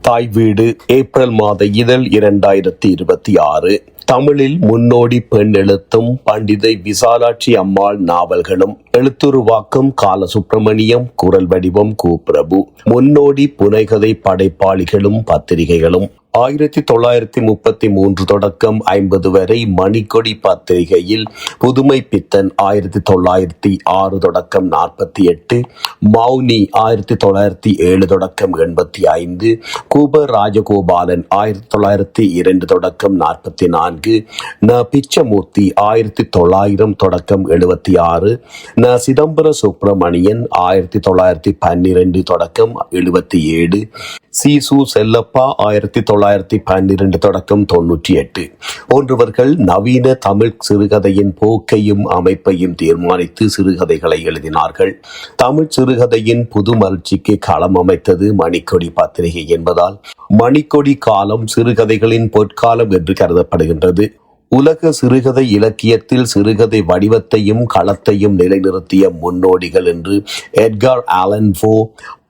தாய் வீடு ஏப்ரல் மாத இதழ் 2026. தமிழில் முன்னோடி பெண் எழுத்தும் பண்டிதை விசாலாட்சி அம்மாள் நாவல்களும். எழுத்துருவாக்கம் காலசுப்பிரமணியம். குரல் வடிவம் கு. பிரபு. முன்னோடி புனைகதை படைப்பாளிகளும் பத்திரிகைகளும். 1933 தொடக்கம் 50 வரை மணிக்கொடி பத்திரிகையில் புதுமை பித்தன் 1906 தொடக்கம் 48, மௌனி 1907 தொடக்கம் 85, கூப ராஜகோபாலன் 1902 தொடக்கம் 44, ந. பிச்சமூர்த்தி 1900 தொடக்கம் 76, ந. சிதம்பர சுப்பிரமணியன் 1912 தொடக்கம் 77, சி. சு. செல்லப்பா 1912 தொடக்கம் 98 போன்றவர்கள் நவீன தமிழ் சிறுகதையின் போக்கையும் அமைப்பையும் தீர்மானித்து சிறுகதைகளை எழுதினார்கள். தமிழ் சிறுகதையின் புது மலர்ச்சிக்கு களம் அமைத்தது மணிக்கொடி பத்திரிகை என்பதால் மணிக்கொடி காலம் சிறுகதைகளின் பொற்காலம் என்று கருதப்படுகின்றது. உலக சிறுகதை இலக்கியத்தில் சிறுகதை வடிவத்தையும் களத்தையும் நிலைநிறுத்திய முன்னோடிகள் என்று எட்கார் ஆலன் போ,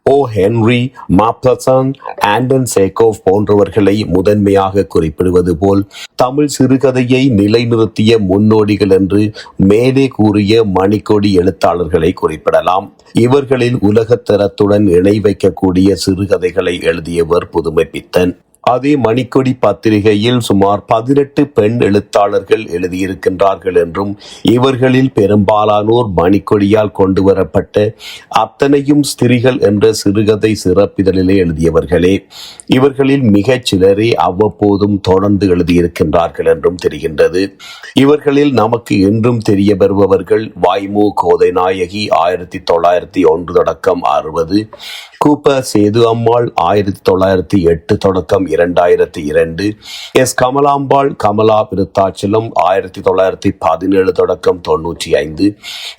ஓ. ஹென்றி, மாப்ளசன், ஆண்டன் சேக்கோவ் போன்றவர்களை முதன்மையாக குறிப்பிடுவது போல் தமிழ் சிறுகதையை நிலைநிறுத்திய முன்னோடிகள் என்று மேலே கூறிய மணிக்கொடி எழுத்தாளர்களை குறிப்பிடலாம். இவர்களில் உலகத்தரத்துடன் இணை வைக்கக்கூடிய சிறுகதைகளை எழுதியவர் புதுமை பித்தன். அதே மணிக்கொடி பத்திரிகையில் சுமார் 18 பெண் எழுத்தாளர்கள் எழுதியிருக்கின்றார்கள் என்றும் இவர்களில் பெரும்பாலானோர் மணிக்கொடியால் கொண்டு வரப்பட்ட அத்தனையும் ஸ்திரீகள் என்ற சிறுகதை சிறப்பிதழிலே எழுதியவர்களே. இவர்களில் மிகச் சிலரே அவ்வப்போதும் தொடர்ந்து எழுதியிருக்கின்றார்கள் என்றும் தெரிகின்றது. இவர்களில் நமக்கு இன்றும் தெரிய வருபவர்கள் வாய்மு கோதைநாயகி 1901 தொடக்கம் 60, கூப்ப சேது அம்மாள் 1908 தொடக்கம் 2002, எஸ். கமலாம்பாள் கமலா விருத்தாச்சலம் 1917 தொடக்கம் 95,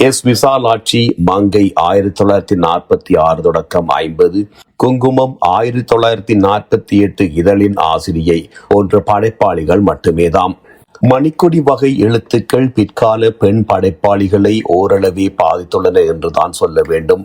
எஸ். விசாலாட்சி மங்கை 1946 தொடக்கம் 50, குங்குமம் 1948 இதழின் ஆசிரியை போன்ற படைப்பாளிகள் மட்டுமேதாம். மணிக்கொடி வகை எழுத்துக்கள் பிற்கால பெண் படைப்பாளிகளை ஓரளவே பாதித்துள்ளன என்றுதான் சொல்ல வேண்டும்.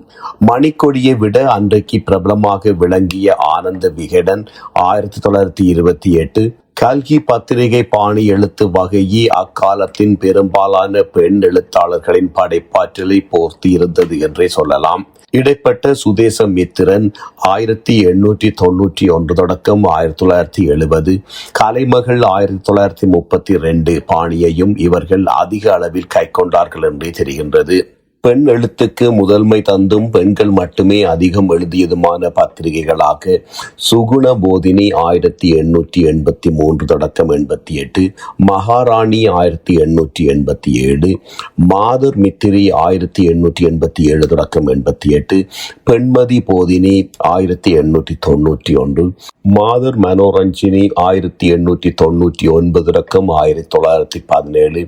மணிக்கொடியை விட அன்றைக்கு பிரபலமாக விளங்கிய ஆனந்த விகடன் 1928, கல்கி பத்திரிகை பாணி எழுத்து வகையே அக்காலத்தின் பெரும்பாலான பெண் எழுத்தாளர்களின் படைப்பாற்றலை போர்த்தி இருந்தது என்றே சொல்லலாம். இடைப்பட்ட சுதேசமித்திரன் 1891 தொடக்கம் 1970, கலைமகள் 1932 பாணியையும் இவர்கள் அதிக அளவில் கைக்கொண்டார்கள் என்றே தெரிகின்றது. பெண் எழுத்துக்கு முதன்மை தந்தும் பெண்கள் மட்டுமே அதிகம் எழுதியதுமான பத்திரிகைகளாக சுகுண போதினி 1883 தொடக்கம் 88, மகாராணி 1887, மாதர் மித்திரி 1887 தொடக்கம் 88, பெண்மதி போதினி 1891, மாதர் மனோரஞ்சினி 1899 தொடக்கம் 1917,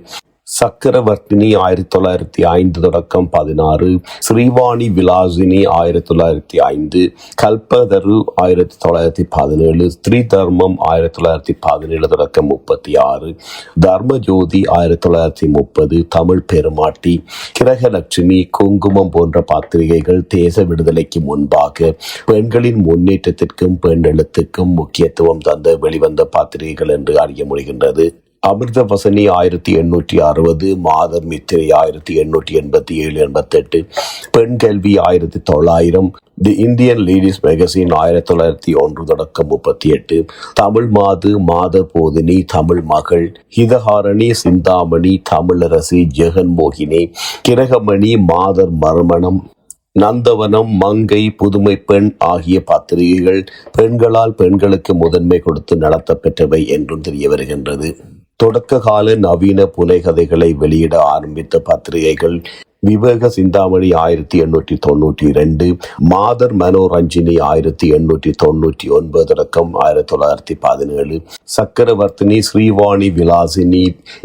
சக்கரவர்த்தினி 1905 தொடக்கம் 16, ஸ்ரீவாணி விலாசினி 1905, கல்பதரு 1917, ஸ்ரீ தர்மம் 1917 தொடக்கம் 36, தர்மஜோதி 1930, தமிழ் பெருமாட்டி, கிரகலட்சுமி, குங்குமம் போன்ற பத்திரிகைகள் தேச விடுதலைக்கு முன்பாக பெண்களின் முன்னேற்றத்திற்கும் பெண் எழுத்துக்கும் முக்கியத்துவம் தந்த வெளிவந்த பத்திரிகைகள் என்று அறிய முடிகின்றது. அமிர்தவசனி 1860, மாதர் மித்திரை 1887-88, பெண் கல்வி 1900, தி இந்தியன் லேடிஸ் மேகசின் 1901 தொடக்கம் 38, தமிழ் மாது, மாதர் போதினி, தமிழ் மகள், ஹிதஹாரணி, சிந்தாமணி, தமிழரசி, ஜெகன்மோகினி, கிரகமணி, மாதர் மறுமணம், நந்தவனம், மங்கை, புதுமை பெண் ஆகிய பத்திரிகைகள் பெண்களால் பெண்களுக்கு முதன்மை கொடுத்து நடத்தப்பெற்றவை என்றும் தெரிய வருகின்றது. தொடக்க கால நவீன புனைகதைகளை வெளியிட ஆரம்பித்த பத்திரிகைகள் விவேக சிந்தாமணி 1892, மாதர் மனோரஞ்சினி 1899 தொடக்கம் 1917, சக்கரவர்த்தினி, ஸ்ரீவாணி விலாசினி,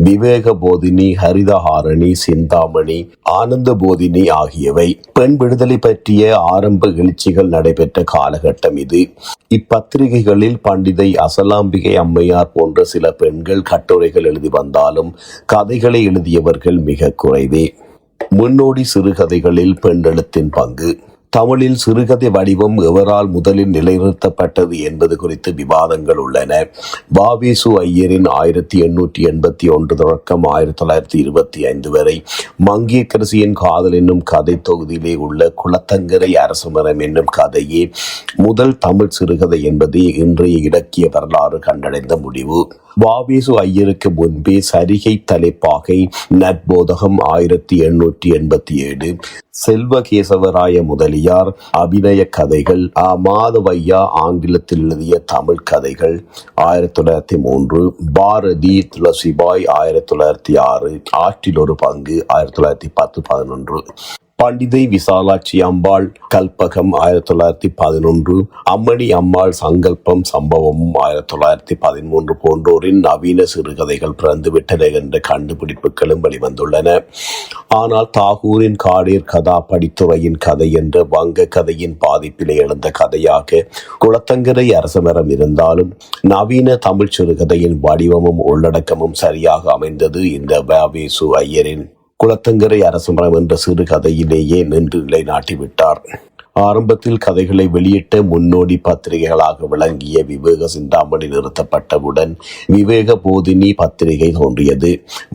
விவேக போதினி, ஹரிதஹாரணி, சிந்தாமணி, ஆனந்த போதினி ஆகியவை. பெண் விடுதலை பற்றிய ஆரம்ப எழுச்சிகள் நடைபெற்ற காலகட்டம் இது. இப்பத்திரிகைகளில் பண்டிதை அசலாம்பிகை அம்மையார் போன்ற சில பெண்கள் கட்டுரைகள் எழுதி வந்தாலும் கதைகளை எழுதியவர்கள் மிக குறைவே. முன்னோடி சிறுகதைகளில் பெண்ணெழுத்தின் பங்கு. தமிழில் சிறுகதை வடிவம் எவரால் முதலில் நிலைநிறுத்தப்பட்டது என்பது குறித்து விவாதங்கள் உள்ளன. வ.வே.சு. ஐயரின் 1881 தொடக்கம் 1925 வரை மங்கையர்க்கரசியின் காதல் என்னும் கதை தொகுதியிலே உள்ள குளத்தங்கரை அரசமரம் என்னும் கதையே முதல் தமிழ் சிறுகதை என்பது இன்றைய இலக்கிய வரலாறு கண்டடைந்த முடிவு. வ.வே.சு. ஐயருக்கு முன்பே சரிகை தலைப்பாகை, நட்போதகம் 1887, செல்வகேசவராய முதலியார் அபிநய கதைகள், மாதவையா ஆங்கிலத்தில் எழுதிய தமிழ் கதைகள் 1903, பாரதி துளசிபாய் 1906, ஆற்றில் ஒரு பங்கு 1910-11, பண்டிதை விசாலாட்சி அம்பாள் கல்பகம் 1911, அம்மணி அம்மாள் சங்கல்பம் சம்பவமும் 1913 போன்றோரின் நவீன சிறுகதைகள் பிறந்துவிட்டன என்ற கண்டுபிடிப்புகளும் வெளிவந்துள்ளன. ஆனால் தாகூரின் காடேர் கதா படித்துறையின் கதை என்ற வங்க கதையின் பாதிப்பிலே எழுந்த கதையாக குளத்தங்கரை அரசமரம் இருந்தாலும் நவீன தமிழ் சிறுகதையின் வடிவமும் உள்ளடக்கமும் சரியாக அமைந்தது இந்த வ.வே.சு. ஐயரின் குளத்தங்கரை அரசமரம் என்ற சிறுகதையிலேயே நின்று நிலைநாட்டிவிட்டார். ஆரம்பத்தில் கதைகளை வெளியிட்ட முன்னோடி பத்திரிகைகளாக விளங்கிய விவேக சிந்தாமணி நிறுத்தப்பட்டவுடன் விவேக போதினி பத்திரிகை தோன்றியது.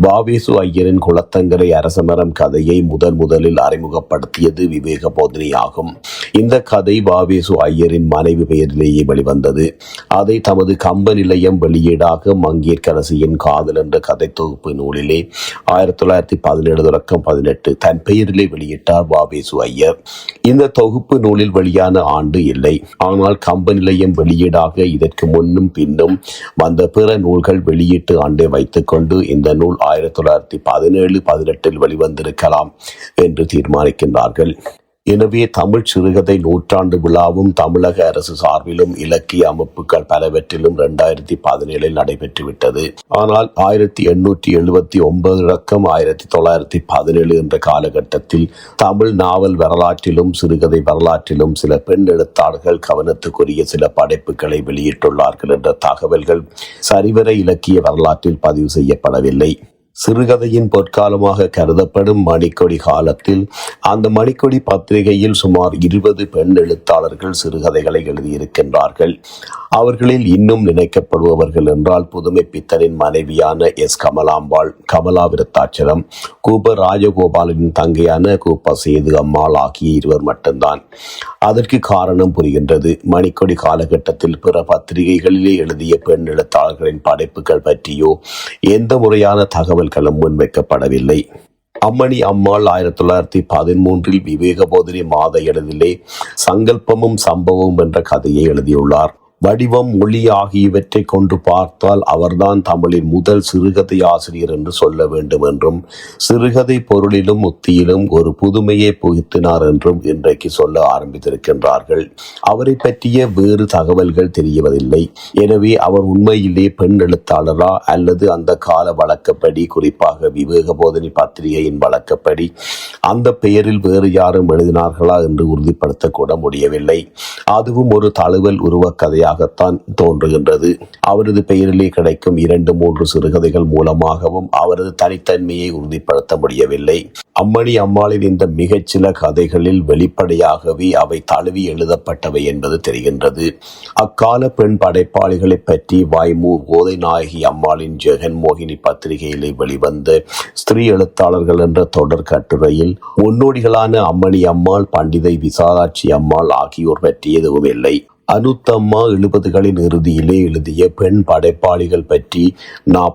வ.வே.சு. ஐயரின் குளத்தங்கரை அரசமரம் கதையை முதலில் அறிமுகப்படுத்தியது விவேக போதினி ஆகும். இந்த கதை வ.வே.சு. ஐயரின் மனைவி பெயரிலேயே வெளிவந்தது. அதை தமது கம்ப நிலையம் வெளியீடாக மங்கையர்க்கரசியின் காதல் என்ற கதை தொகுப்பு நூலிலே 1917-18 தன் பெயரிலே வெளியிட்டார் வ.வே.சு. ஐயர். இந்த தொகுப்பு நூலில் வெளியான ஆண்டு இல்லை. ஆனால் கம்ப நிலையம் வெளியீடாக இதற்கு முன்னும் பின்னும் வந்த பிற நூல்கள் வெளியீட்டு ஆண்டை வைத்துக்கொண்டு இந்த நூல் 1917-18 வெளிவந்திருக்கலாம் என்று தீர்மானிக்கின்றார்கள். எனவே தமிழ் சிறுகதை நூற்றாண்டு விழாவும் தமிழக அரசு சார்பிலும் இலக்கிய அமைப்புகள் பலவற்றிலும் 2017 நடைபெற்றுவிட்டது. ஆனால் 1879-1917 என்ற காலகட்டத்தில் தமிழ் நாவல் வரலாற்றிலும் சிறுகதை வரலாற்றிலும் சில பெண் எழுத்தாளர்கள் கவனத்துக்குரிய சில படைப்புகளை வெளியிட்டுள்ளார்கள் என்ற தகவல்கள் சரிவர இலக்கிய வரலாற்றில் பதிவு செய்யப்படவில்லை. சிறுகதையின் பொற்காலமாக கருதப்படும் மணிக்கொடி காலத்தில் அந்த மணிக்கொடி பத்திரிகையில் சுமார் 20 பெண் எழுத்தாளர்கள் சிறுகதைகளை எழுதியிருக்கின்றார்கள். அவர்களில் இன்னும் நினைக்கப்படுபவர்கள் என்றால் புதுமை பித்தனின் மனைவியான எஸ். கமலாம்பாள், கமலா விருத்தாச்சலம், கூப ராஜகோபாலனின் தங்கையான கூப்ப சேது அம்மாள் ஆகிய இருவர் மட்டும்தான். அதற்கு காரணம் புரிகின்றது. மணிக்கொடி காலகட்டத்தில் பிற பத்திரிகைகளிலே எழுதிய பெண் எழுத்தாளர்களின் படைப்புகள் பற்றியோ எந்த முறையான தகவல்களும் முன்வைக்கப்படவில்லை. அம்மணி அம்மாள் 1913 விவேக போதினி மாத இதழிலே சங்கல்பமும் சம்பவமும் என்ற கதையை எழுதியுள்ளார். வடிவம், மொழி ஆகியவற்றை கொண்டு பார்த்தால் அவர்தான் தமிழின் முதல் சிறுகதை ஆசிரியர் என்று சொல்ல வேண்டும் என்றும் சிறுகதை பொருளிலும் உத்தியிலும் ஒரு புதுமையை புகுத்தினார் என்றும் இன்றைக்கு சொல்ல ஆரம்பித்திருக்கின்றார்கள். அவரை பற்றிய வேறு தகவல்கள் தெரியவதில்லை. எனவே அவர் உண்மையிலே பெண் எழுத்தாளரா அல்லது அந்த கால வழக்கப்படி, குறிப்பாக விவேக போதினி பத்திரிகையின் வழக்கப்படி அந்த பெயரில் வேறு யாரும் எழுதினார்களா என்று உறுதிப்படுத்தக்கூட முடியவில்லை. அதுவும் ஒரு தழுவல் உருவக்கதையாக தோன்றுகின்றது. அவரது பெயரிலே கிடைக்கும் 2-3 சிறுகதைகள் மூலமாகவும் அவரது தனித்தன்மையை உறுதிப்படுத்த முடியவில்லை. அம்மணி அம்மாளின் இந்த மிகச்சில கதைகளில் வெளிப்படையாகவே அவை தழுவி எழுதப்பட்டவை என்பது தெரிகின்றது. அக்கால பெண் படைப்பாளிகளை பற்றி வாய்மூர் கோதை நாயகி அம்மாளின் ஜெகன்மோகினி பத்திரிகையிலே வெளிவந்த ஸ்திரீ எழுத்தாளர்கள் என்ற தொடர் கட்டுரையில் முன்னோடிகளான அம்மணி அம்மாள், பண்டிதை விசாலாட்சி அம்மாள் ஆகியோர் பற்றி எதுவும் இல்லை. அனுத்தம்மா 70களின் இறுதியிலே எழுதிய பெண் படைப்பாளிகள் பற்றி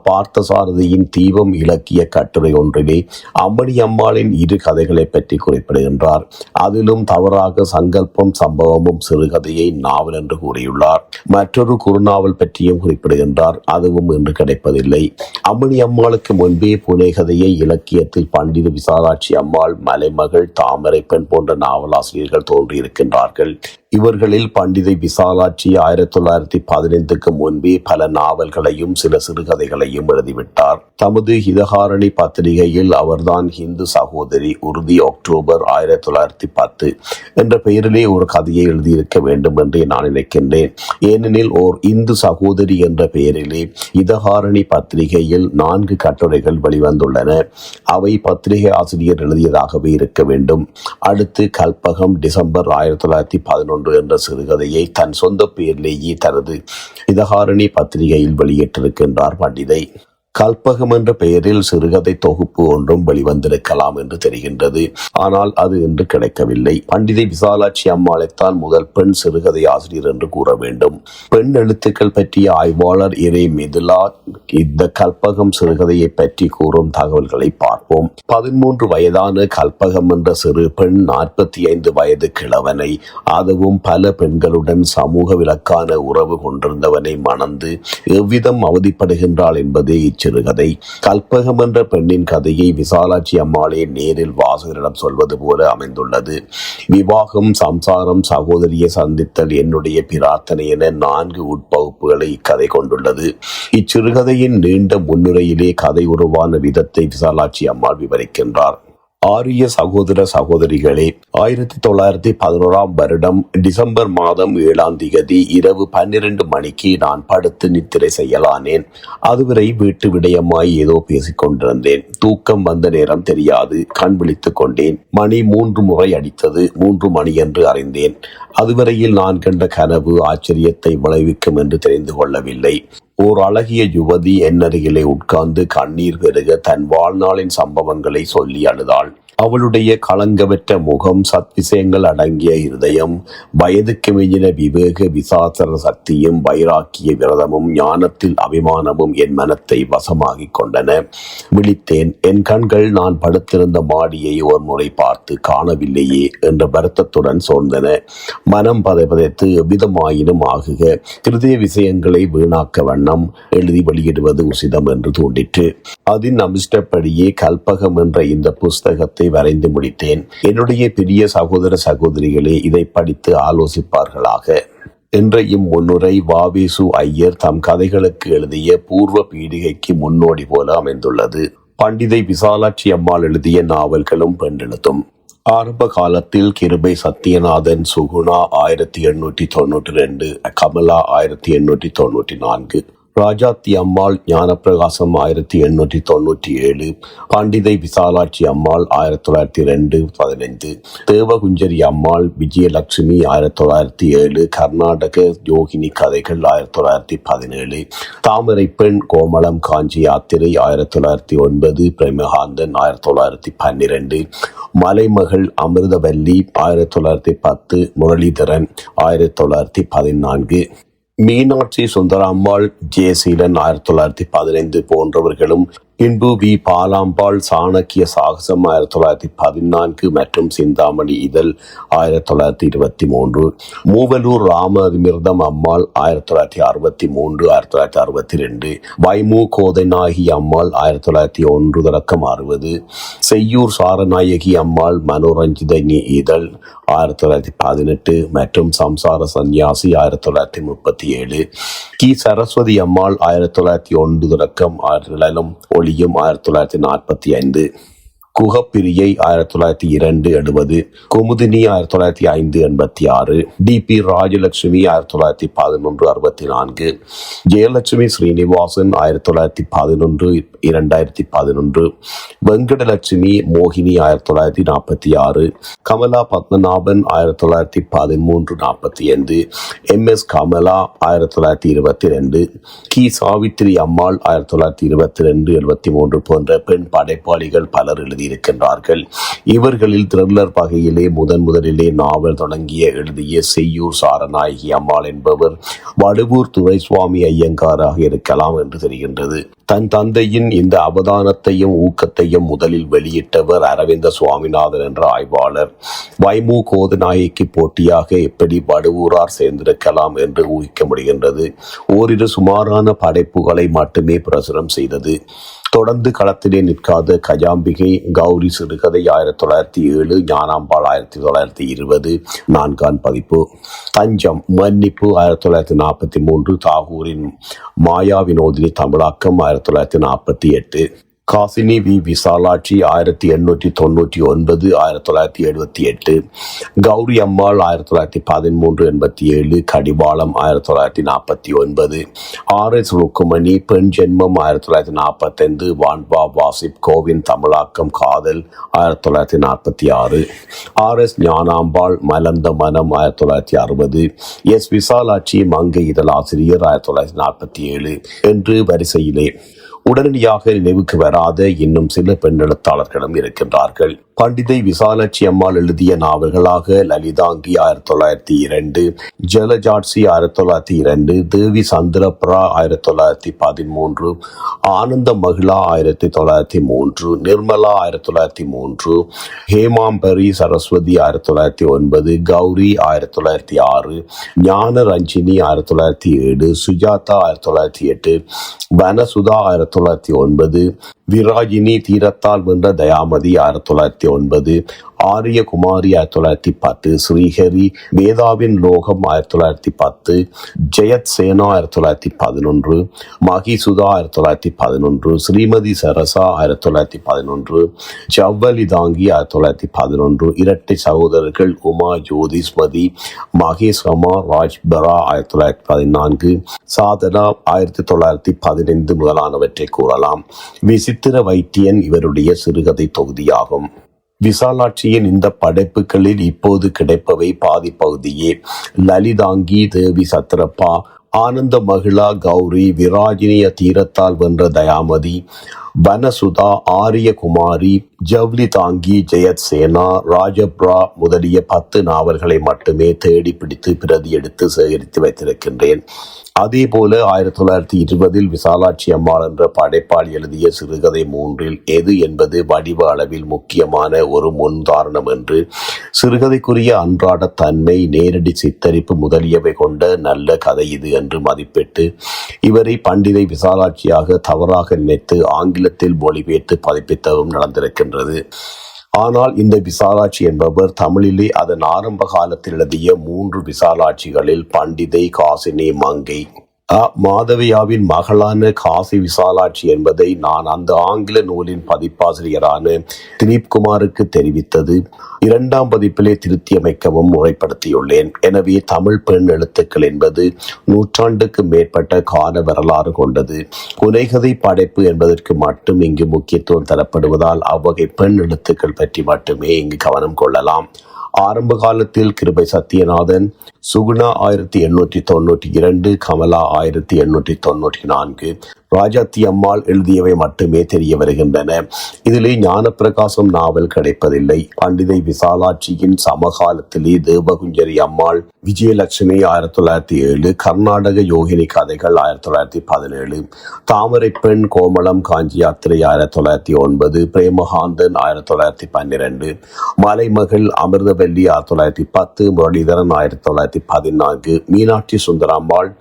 பார்த்தசாரதியின் தீபம் இலக்கிய கட்டுரை ஒன்றிலே அம்மணி அம்மாளின் 2 கதைகளை பற்றி குறிப்பிடுகின்றார். அதிலும் தவறாக சங்கல்பம் சம்பவமும் சிறுகதையை நாவல் என்று கூறியுள்ளார். மற்றொரு குறுநாவல் பற்றியும் குறிப்பிடுகின்றார். அதுவும் இன்று கிடைப்பதில்லை. அம்மணி அம்மாளுக்கு முன்பே புனை கதையை இலக்கியத்தில் பண்டித விசாலாட்சி அம்மாள், மலைமகள், தாமரை பெண் போன்ற நாவலாசிரியர்கள் தோன்றியிருக்கின்றார்கள். இவர்களில் பண்டிதை விசாலாட்சி 1915க்கு முன்பே பல நாவல்களையும் சில சிறுகதைகளையும் எழுதிவிட்டார். தமது ஹிதகாரணி பத்திரிகையில் அவர்தான் ஹிந்து சகோதரி உறுதி அக்டோபர் 1910 என்ற பெயரிலே ஒரு கதையை எழுதியிருக்க வேண்டும் என்று நான் நினைக்கின்றேன். ஏனெனில் ஓர் இந்து சகோதரி என்ற பெயரிலே ஹிதகாரணி பத்திரிகையில் 4 கட்டுரைகள் வெளிவந்துள்ளன. அவை பத்திரிகை ஆசிரியர் எழுதியதாகவே இருக்க வேண்டும். அடுத்து கல்பகம் டிசம்பர் 1911 என்ற சிறுகதையை தன் சொந்த பெயரிலேயே தனது இதகாரணி பத்திரிகையில் வெளியிட்டிருக்கின்றார் பண்டிதை. கல்பகம் என்ற பெயரில் சிறுகதை தொகுப்பு ஒன்றும் வெளிவந்திருக்கலாம் என்று தெரிகின்றது. ஆனால் அது இன்று கிடைக்கவில்லை. பண்டிதை விசாலாட்சி அம்மாளைத்தான் முதல் பெண் சிறுகதை ஆசிரியர் என்று கூற வேண்டும். பெண் எழுத்துக்கள் பற்றிய ஆய்வாளர் இரே மிதுலா இந்த கல்பகம் சிறுகதையை பற்றி கூறும் தகவல்களை பார்ப்போம். 13 வயதான கல்பகம் என்ற சிறு பெண் 45 வயது கிழவனை, அதுவும் பல பெண்களுடன் சமூக விலக்கான உறவு கொண்டிருந்தவனை மணந்து எவ்விதம் அவதிப்படுகின்றாள் என்பதே சிறுகதை. கல்பகம் என்ற பெண்ணின் கதையை விசாலாட்சி அம்மாளே நேரில் வாசகரிடம் சொல்வது போல அமைந்துள்ளது. விவாகம், சம்சாரம், சகோதரியை சந்தித்தல், என்னுடைய பிரார்த்தனை என 4 உட்பகுப்புகளை இக்கதை கொண்டுள்ளது. இச்சிறுகதையின் நீண்ட முன்னுரையிலே கதை உருவான விதத்தை விசாலாட்சி அம்மாள் விவரிக்கின்றார். ஆரிய சகோதர சகோதரிகளே, 1911 வருடம் டிசம்பர் மாதம் 7ஆம் திகதி இரவு 12 மணிக்கு நான் படுத்து நித்திரை செய்யலானேன். அதுவரை வீட்டு விடயமாய் ஏதோ பேசிக் கொண்டிருந்தேன். தூக்கம் வந்த நேரம் தெரியாது. கண் விழித்துக் கொண்டேன். மணி 3 முறை அடித்தது. 3 மணி என்று அறிந்தேன். அதுவரையில் நான் கண்ட கனவு ஆச்சரியத்தை விளைவிக்கும் என்று தெரிந்து கொள்ளவில்லை. ஓர் அழகிய யுவதி என்னருகிலே உட்கார்ந்து கண்ணீர் பெருக தன் வாழ்நாளின் சம்பவங்களை சொல்லி அழுதாள். அவளுடைய களங்கவற்ற முகம், சத்விஷயங்கள் அடங்கிய இருதயம், வயதுக்கு மிஞ்சின விவேக விசாசர சக்தியும் வைராக்கிய விரதமும் ஞானத்தில் அபிமானமும் என் மனத்தை வசமாகிக் கொண்டன. விழித்தேன். என் கண்கள் நான் படுத்திருந்த மாடியை ஒரு முறை பார்த்து காணவில்லையே என்ற வருத்தத்துடன் சோர்ந்தன. மனம் பதைத்து எவ்விதமாயினும் ஆகுக, கிருதய விஷயங்களை வீணாக்க வண்ணம் எழுதி வெளியிடுவது உசிதம் என்று தூண்டிற்று. அதன் அமிஷ்டப்படியே கல்பகம் என்ற இந்த புஸ்தகத்தை வரைந்து முடித்தேன். என்னுடைய பெரிய சகோதர சகோதரிகளே இதை படித்து ஆலோசிப்பார்களாக என்ற இம்முன்னுரை வாவேசு ஐயர் தம் கதைகளுக்கு எழுதிய பூர்வ பீடிகைக்கு முன்னோடி போல அமைந்துள்ளது. பண்டிதை விசாலாட்சி அம்மாள் எழுதிய நாவல்களும் பெண்டெழுத்தும். ஆரம்ப காலத்தில் கிருபை சத்யநாதன், சுகுணா 1892, கமலா 1894, ராஜாத்தி அம்மாள் ஞானப்பிரகாசம் 1897, பண்டிதை விசாலாட்சி அம்மாள் 1902-15, தேவகுஞ்சரி அம்மாள், விஜயலட்சுமி 1907, கர்நாடக யோகினி கதைகள் 1917, தாமரை பெண் கோமளம் காஞ்சி யாத்திரை 1909, பிரேமகாந்தன் 1912, மலைமகள் அமிர்தவல்லி 1910, முரளிதரன் 1914, மீனாட்சி சுந்தராம்பாள், ஜெயசீலன் 1915 போன்றவர்களும், இன்பு வி பாலாம்பாள், சாணக்கிய சாகசம் 1914 மற்றும் சிந்தாமணி இதழ் 1923, மூவலூர் ராமமிர்தம் அம்மாள் 1963, 1962, வைமு கோதைநாயகி அம்மாள் 1901-60, செய்யூர் சாரநாயகி அம்மாள் மனோரஞ்சித இதழ் 1918 மற்றும் சம்சார சந்நியாசி 1937, கி சரஸ்வதி அம்மாள் 1901 ஒளியும் 1945, குகப்பிரியை 1902-70, குமுதினி 1905-86, டி.பி. ராஜலட்சுமி 1911-64, ஜெயலட்சுமி ஸ்ரீனிவாசன் 1911-2011, வெங்கடலட்சுமி மோகினி 1946, கமலா பத்மநாபன் 1913-45, எம்.எஸ். கமலா 1922, கி சாவித்திரி அம்மாள் 1922-73 போன்ற பெண் படைப்பாளிகள் பலர் எழுதியிருக்கின்றார்கள். இவர்களில் த்ரில்லர் வகையிலே முதலிலே நாவல் தொடங்கிய எழுதிய செய்யூர் சாரநாயகி அம்மாள் என்பவர் வடுவூர் துரைசுவாமி ஐயங்காராக இருக்கலாம் என்று தெரிகின்றது. தன் தந்தையின் இந்த அவதானத்தையும் ஊக்கத்தையும் முதலில் வெளியிட்டவர் அரவிந்த சுவாமிநாதன் என்ற ஆய்வாளர். வைமு கோதநாயகிக்கு போட்டியாக எப்படி வடுவூரார் சேர்ந்திருக்கலாம் என்று ஊகிக்க முடிகின்றது. ஓரிரு சுமாரான படைப்புகளை மட்டுமே பிரசுரம் செய்தது. தொடர்ந்து களத்திலே நிற்காத கஜாம்பிகை கௌரி சிறுகதை 1907, ஞானாம்பாள் 1920 4ஆம் பதிப்பு. தஞ்சம் மன்னிப்பு 1943, தாகூரின் மாயா வினோதினி தமிழாக்கம் 1948. காசினி வி விசாலாட்சி 1899 1978, கௌரி அம்மாள் 1913 87, கடிவாளம் 1949, RS ருக்குமணி பெண் ஜென்மம் 1945, வான்பா வாசிப் கோவின் தமிழாக்கம் காதல் 1946, RS ஞானாம்பாள் மலர்ந்த மனம் 1960, S விசாலாட்சி மங்கை இதழாசிரியர் 1947 என்று வரிசையிலே உடனடியாக நினைவுக்கு வராத இன்னும் சில பெண் எழுத்தாளர்களும் இருக்கின்றார்கள். பண்டிதை விசாலாட்சி அம்மாள் எழுதிய நாவல்களாக லலிதாங்கி 1902, ஜலஜாட்சி 1902, தேவி சந்திரபுரா 1913, ஆனந்த மகிழா 1903, நிர்மலா 1903, ஹேமாம்பரி சரஸ்வதி 1909, கௌரி 1906, ஞான ரஞ்சினி 1907, சுஜாதா 1908, வனசுதா 1909, விராஜினி தீரத்தால் வென்ற தயாமதி 1909, ஆரியகுமாரி 1910, ஸ்ரீஹரி வேதாவின் லோகம் 1910, ஜெயத் சேனா 1911, மகிசுதா 1911, ஸ்ரீமதி சரசா 1911, ஜவ்வலிதாங்கி 1911, இரட்டை சகோதரர்கள் உமா ஜோதிஸ்மதி, மகேஷ் குமார் ராஜ்பரா 1914, சாதனா 1915 முதலானவற்றை கூறலாம். விசித்திர வைத்தியன் இவருடைய சிறுகதை தொகுதியாகும். விசாலாட்சியின் இந்த படைப்புகளில் இப்போது கிடைப்பவை பாதி பகுதியே. லலிதாங்கி, தேவி சத்ரப்பா, ஆனந்த மகிழா, கௌரி, விராஜினிய தீரத்தால் வென்ற தயாமதி, வனசுதா, ஆரியகுமாரி, ஜவ்லி தாங்கி, ஜெயத் சேனா, ராஜப்ரா முதலிய 10 நாவல்களை மட்டுமே தேடி பிடித்து பிரதி எடுத்து சேகரித்து வைத்திருக்கின்றேன். அதே போல 1920 விசாலாட்சி அம்மாள் என்ற படைப்பாளி எழுதிய சிறுகதை 3 எது என்பது வடிவ அளவில் முக்கியமான ஒரு முன்தாரணம் என்று, சிறுகதைக்குரிய அன்றாட தன்மை, நேரடி சித்தரிப்பு முதலியவை கொண்ட நல்ல கதை இது என்று மதிப்பிட்டு இவரை பண்டிதை விசாலாட்சியாக தவறாக நினைத்து ஆங்கிலத்தில் மொழிபெயர்த்து பதிப்பித்தவும் நடந்திருக்கின்றது. ஆனால் இந்த விசாலாட்சி என்பவர் தமிழிலே அதன் ஆரம்ப காலத்தில் எழுதிய 3 விசாலாட்சிகளில் பண்டிதை, காசினி, மங்கை மாதவியாவின் மகளான காசி விசாலாட்சி என்பதை நான் அந்த ஆங்கில நூலின் பதிப்பாசிரியரான திலீப் குமாருக்கு தெரிவித்தது 2ஆம் பதிப்பிலே திருத்தியமைக்கவும் முறைப்படுத்தியுள்ளேன். எனவே தமிழ் பெண் எழுத்துக்கள் என்பது நூற்றாண்டுக்கு மேற்பட்ட கால வரலாறு கொண்டது. புனைகதை படைப்பு என்பதற்கு மட்டும் இங்கு முக்கியத்துவம் தரப்படுவதால் அவ்வகை பெண் எழுத்துக்கள் பற்றி மட்டுமே இங்கு கவனம் கொள்ளலாம். ஆரம்ப காலத்தில் கிருபை சத்யநாதன், சுகுணா 1892, கமலா 1894, ராஜாத்தி அம்மாள் எழுதியவை மட்டுமே தெரிய வருகின்றன. இதிலே ஞானப்பிரகாசம் நாவல் கிடைப்பதில்லை. பண்டிதை விசாலாட்சியின் சமகாலத்திலே தேவகுஞ்சரி அம்மாள், விஜயலட்சுமி 1907, கர்நாடக யோகினி கதைகள் 1917, தாமரை பெண் கோமளம் காஞ்சி யாத்திரை 1909, பிரேமகாந்தன் 1912, மலைமகள் அமிர்தவல்லி 1910, முரளிதரன் 1914, மீனாட்சி சுந்தராம்பாள்,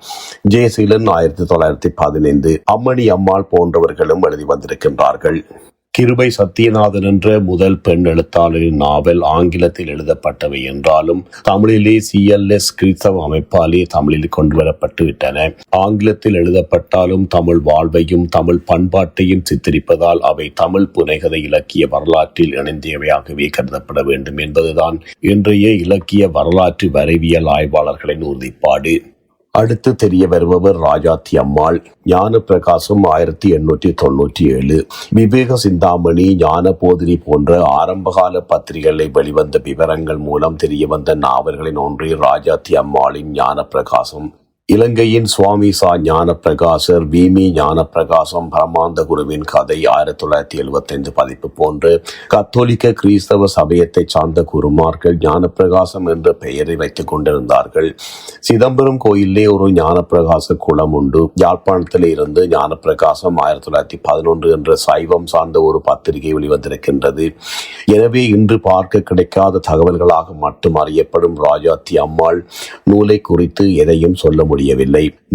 ஜெயசீலன் 1915, அம்மணி அம்மாள் போன்றவர்களும் எழுதி வந்திருக்கின்றார்கள். கிருபை சத்யநாதன் என்ற முதல் பெண் எழுத்தாளரின் நாவல் ஆங்கிலத்தில் எழுதப்பட்டவை என்றாலும் தமிழிலே CLS கிறிஸ்தவ அமைப்பாலே தமிழில் கொண்டுவரப்பட்டு விட்டன. ஆங்கிலத்தில் எழுதப்பட்டாலும் தமிழ் வாழ்வையும் தமிழ் பண்பாட்டையும் சித்தரிப்பதால் அவை தமிழ் புனைகதை இலக்கிய வரலாற்றில் இணைந்தவையாகவே கருதப்பட வேண்டும் என்பதுதான் இன்றைய இலக்கிய வரலாற்று வரைவியல் ஆய்வாளர்களின் உறுதிப்பாடு. அடுத்து தெரிய வருபவர் ராஜாத்தி அம்மாள். ஞான பிரகாசம் 1897, விவேக சிந்தாமணி, ஞான போதினி போன்ற ஆரம்பகால பத்திரிகைகளில் வெளிவந்த விவரங்கள் மூலம் தெரிய வந்த நாவல்களின் ஒன்றே ராஜாத்தி அம்மாளின் ஞான பிரகாசம். இலங்கையின் சுவாமி சா ஞான பிரகாசர், வீமி ஞான பிரகாசம், பிரமாந்த குருவின் கதை 1975 பதிப்பு போன்ற கத்தோலிக்க கிறிஸ்தவ சமயத்தை சார்ந்த குருமார்கள் ஞான பிரகாசம் என்ற பெயரை வைத்துக் கொண்டிருந்தார்கள். சிதம்பரம் கோயிலே ஒரு ஞான பிரகாச குளம் உண்டு. யாழ்ப்பாணத்தில் இருந்து ஞான பிரகாசம் 1911 என்ற சைவம் சார்ந்த ஒரு பத்திரிகை வெளிவந்திருக்கின்றது. எனவே இன்று பார்க்க கிடைக்காத தகவல்களாக மட்டும் அறியப்படும் ராஜாத்தி அம்மாள் நூலை குறித்து எதையும் சொல்ல முடியவில்லை.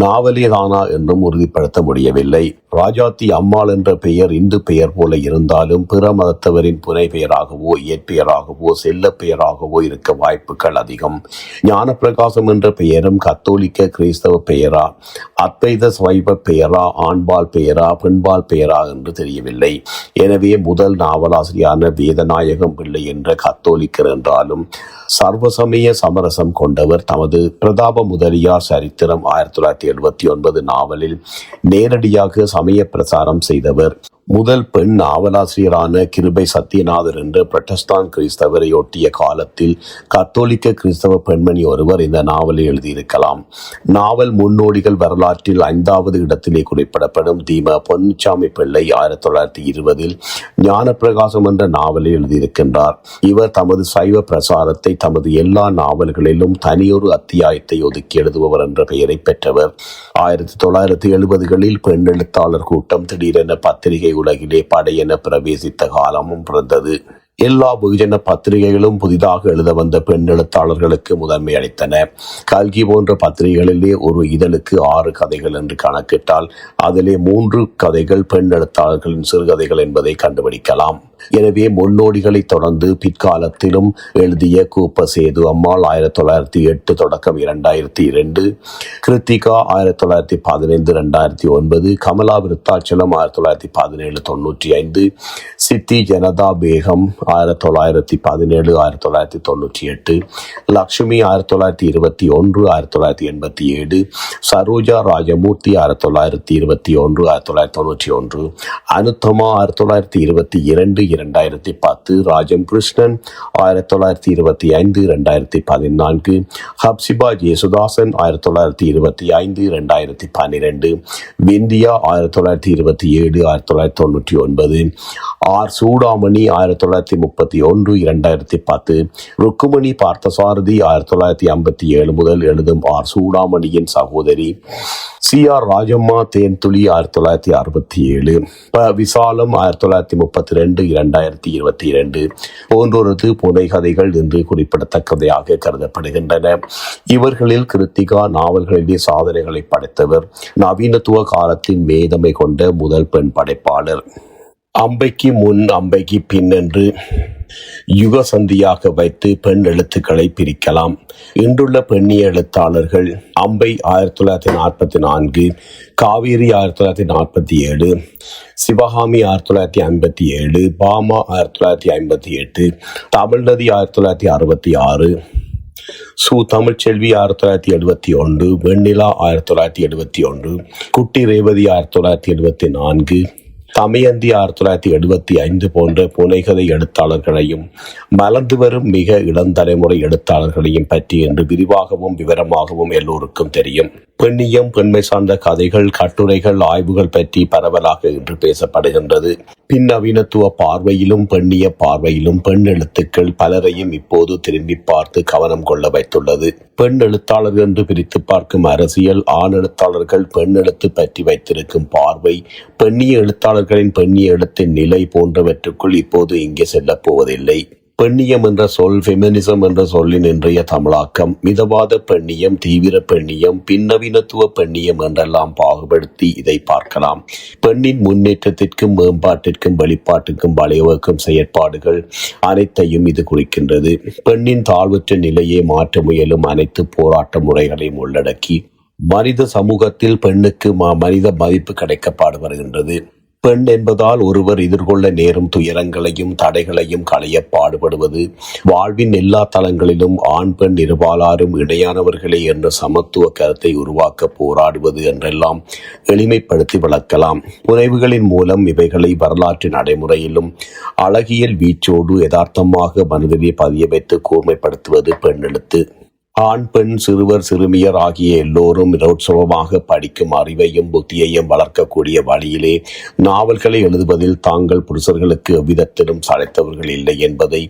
நாவலே தானா என்றும் உறுதிப்படுத்த முடியவில்லை. ராஜாத்தி அம்மாள் என்ற பெயர் இந்து பெயர் போல இருந்தாலும் பிற மதத்தவரின் புனை பெயராகவோ இயற்பெயராகவோ செல்ல பெயராகவோ இருக்க வாய்ப்புகள் அதிகம். ஞானப்பிரகாசம் என்ற பெயரும் கத்தோலிக்க கிறிஸ்தவ பெயரா, அத்வைத சைவ பெயரா, ஆண்பால் பெயரா, பெண்பால் பெயரா என்று தெரியவில்லை. எனவே முதல் நாவலாசிரியான வேதநாயகம் பிள்ளை என்ற கத்தோலிக்கர் என்றாலும் சர்வசமய சமரசம் கொண்டவர். தமது பிரதாப முதலியார் சரித்திரம் 1979 நாவலில் நேரடியாக சமய பிரசாரம் செய்தவர். முதல் பெண் நாவலாசிரியரான கிருபை சத்யநாதர் என்ற புரட்டஸ்டான் கிறிஸ்தவரை ஒட்டிய காலத்தில் கத்தோலிக்க கிறிஸ்தவ பெண்மணி ஒருவர் இந்த நாவலை எழுதியிருக்கலாம். நாவல் முன்னோடிகள் வரலாற்றில் 5வது இடத்திலே குறிப்பிடப்படும் தீம பொன்னுச்சாமி பிள்ளை 1920 ஞானப்பிரகாசம் என்ற நாவலை எழுதியிருக்கின்றார். இவர் தமது சைவ பிரசாரத்தை தமது எல்லா நாவல்களிலும் தனியொரு அத்தியாயத்தை ஒதுக்கி எழுதுபவர் என்ற பெயரை பெற்றவர். 1970களில் பெண் எழுத்தாளர் கூட்டம் திடீரென பத்திரிகை உலகிலே படையென பிரவேசித்த காலமும் பிறந்தது. எல்லா வெகுஜன பத்திரிகைகளும் புதிதாக எழுத வந்த பெண் எழுத்தாளர்களுக்கு முதன்மை அளித்தன. கல்கி போன்ற பத்திரிகைகளிலே ஒரு இதழுக்கு 6 கதைகள் என்று கணக்கிட்டால் அதிலே 3 கதைகள் பெண் எழுத்தாளர்களின் சிறுகதைகள் என்பதை கண்டுபிடிக்கலாம். எனவே முன்னோடிகளை தொடர்ந்து பிற்காலத்திலும் எழுதிய கூப்ப சேது அம்மாள் 1908 தொடக்கம் 2002, கிருத்திகா 1915-2009, கமலா விருத்தாச்சலம் 1917-95, சித்தி ஜனதா பேகம் 1917-1998, லக்ஷ்மி 1921-1987, சரோஜா ராஜமூர்த்தி 1921-1991, அனுத்தமா 1922-2010, ராஜம் கிருஷ்ணன் 1925-2014, ஹப்சிபா ஜேசுதாசன் 1925-2012, விந்தியா 1927-1999, ஆர் சூடாமணி 1931-2010, ருக்குமணி பார்த்தசாரதி 1957 முதல் எழுதும் ஆர் சூடாமணியின் சகோதரி, சி ஆர் ராஜம்மா தேன்துளி 1967, விசாலம் 1932-2022 போன்றொரு புனை கதைகள் இன்று குறிப்பிடத்தக்கதையாக கருதப்படுகின்றன. இவர்களில் கிருத்திகா நாவல்களிலே சாதனைகளை படைத்தவர். நவீனத்துவ காலத்தின் மேதமை கொண்ட முதல் பெண் படைப்பாளர். அம்பைக்கு முன் அம்பைக்கு பின் என்று யுக சந்தியாக வைத்து பெண் எழுத்துக்களை பிரிக்கலாம். இன்றுள்ள பெண்ணிய எழுத்தாளர்கள் அம்பை 1944, காவேரி 1947, சிவகாமி 1957, பாமா 1958, தமிழ்நதி 1966, சு தமிழ்ச்செல்வி 1971, வெண்ணிலா 1971, குட்டி ரேவதி 1974, தமயந்தி 1975 போன்ற புனைகதை எழுத்தாளர்களையும் மலர்ந்து வரும் மிக இளந்தலைமுறை எழுத்தாளர்களையும் பற்றி என்று விரிவாகவும் விவரமாகவும் எல்லோருக்கும் தெரியும். பெண்ணியம், பெண்மை சார்ந்த கதைகள், கட்டுரைகள், ஆய்வுகள் பற்றி பரவலாக இன்று பேசப்படுகின்றது. பின்னவீனத்துவ பார்வையிலும் பெண்ணிய பார்வையிலும் பெண் எழுத்துக்கள் பலரையும் இப்போது திரும்பி பார்த்து கவனம் கொள்ள வைத்துள்ளது. பெண் எழுத்தாளர்கள் என்று பிரித்து பார்க்கும் அரசியல், ஆண் எழுத்தாளர்கள் பெண் எழுத்து பற்றி வைத்திருக்கும் பார்வை, பெண்ணிய எழுத்தாளர்களின் பெண்ணிய எழுத்தின் நிலை போன்றவற்றுக்குள் இப்போது இங்கே செல்லப் போவதில்லை. பெண்ணியம் என்ற சொல் ஃபெமினிசம் என்ற சொல்லின் இன்றைய தமிழாக்கம். மிதவாத பெண்ணியம், தீவிர பெண்ணியம், பின்னவீனத்துவ பெண்ணியம் என்றெல்லாம் பாகுபடுத்தி இதை பார்க்கலாம். பெண்ணின் முன்னேற்றத்திற்கும் மேம்பாட்டிற்கும் வெளிப்பாட்டுக்கும் வழிவகுக்கும் செயற்பாடுகள் அனைத்தையும் இது குறிக்கின்றது. பெண்ணின் தாழ்வற்ற நிலையை மாற்ற முயலும் அனைத்து போராட்ட முறைகளையும் உள்ளடக்கி மனித சமூகத்தில் பெண்ணுக்கு மனித மதிப்பு கிடைக்கப்பாடு வருகின்றது. பெண் என்பதால் ஒருவர் எதிர்கொள்ள நேரும் துயரங்களையும் தடைகளையும் களைய பாடுபடுவது, வாழ்வின் எல்லா தளங்களிலும் ஆண் பெண் இருபாலாரும் இணையானவர்களே என்ற சமத்துவ கருத்தை உருவாக்க போராடுவது என்றெல்லாம் எளிமைப்படுத்தி விளக்கலாம். புனைவுகளின் மூலம் இவைகளை வரலாற்று நடைமுறையிலும் அழகியல் வீச்சோடு யதார்த்தமாக மனதிலே பதிய வைத்து கூர்மைப்படுத்துவது பெண் எழுத்து. ஆண் பெண் சிறுவர் சிறுமியர் ஆகிய எல்லோரும் நிரோற்சவமாக படிக்கும் அறிவையும் புத்தியையும் வளர்க்கக்கூடிய வழியிலே நாவல்களை எழுதுவதில் தாங்கள் புருஷர்களுக்கு எவ்விதத்திலும் சளைத்தவர்கள் இல்லை என்பதை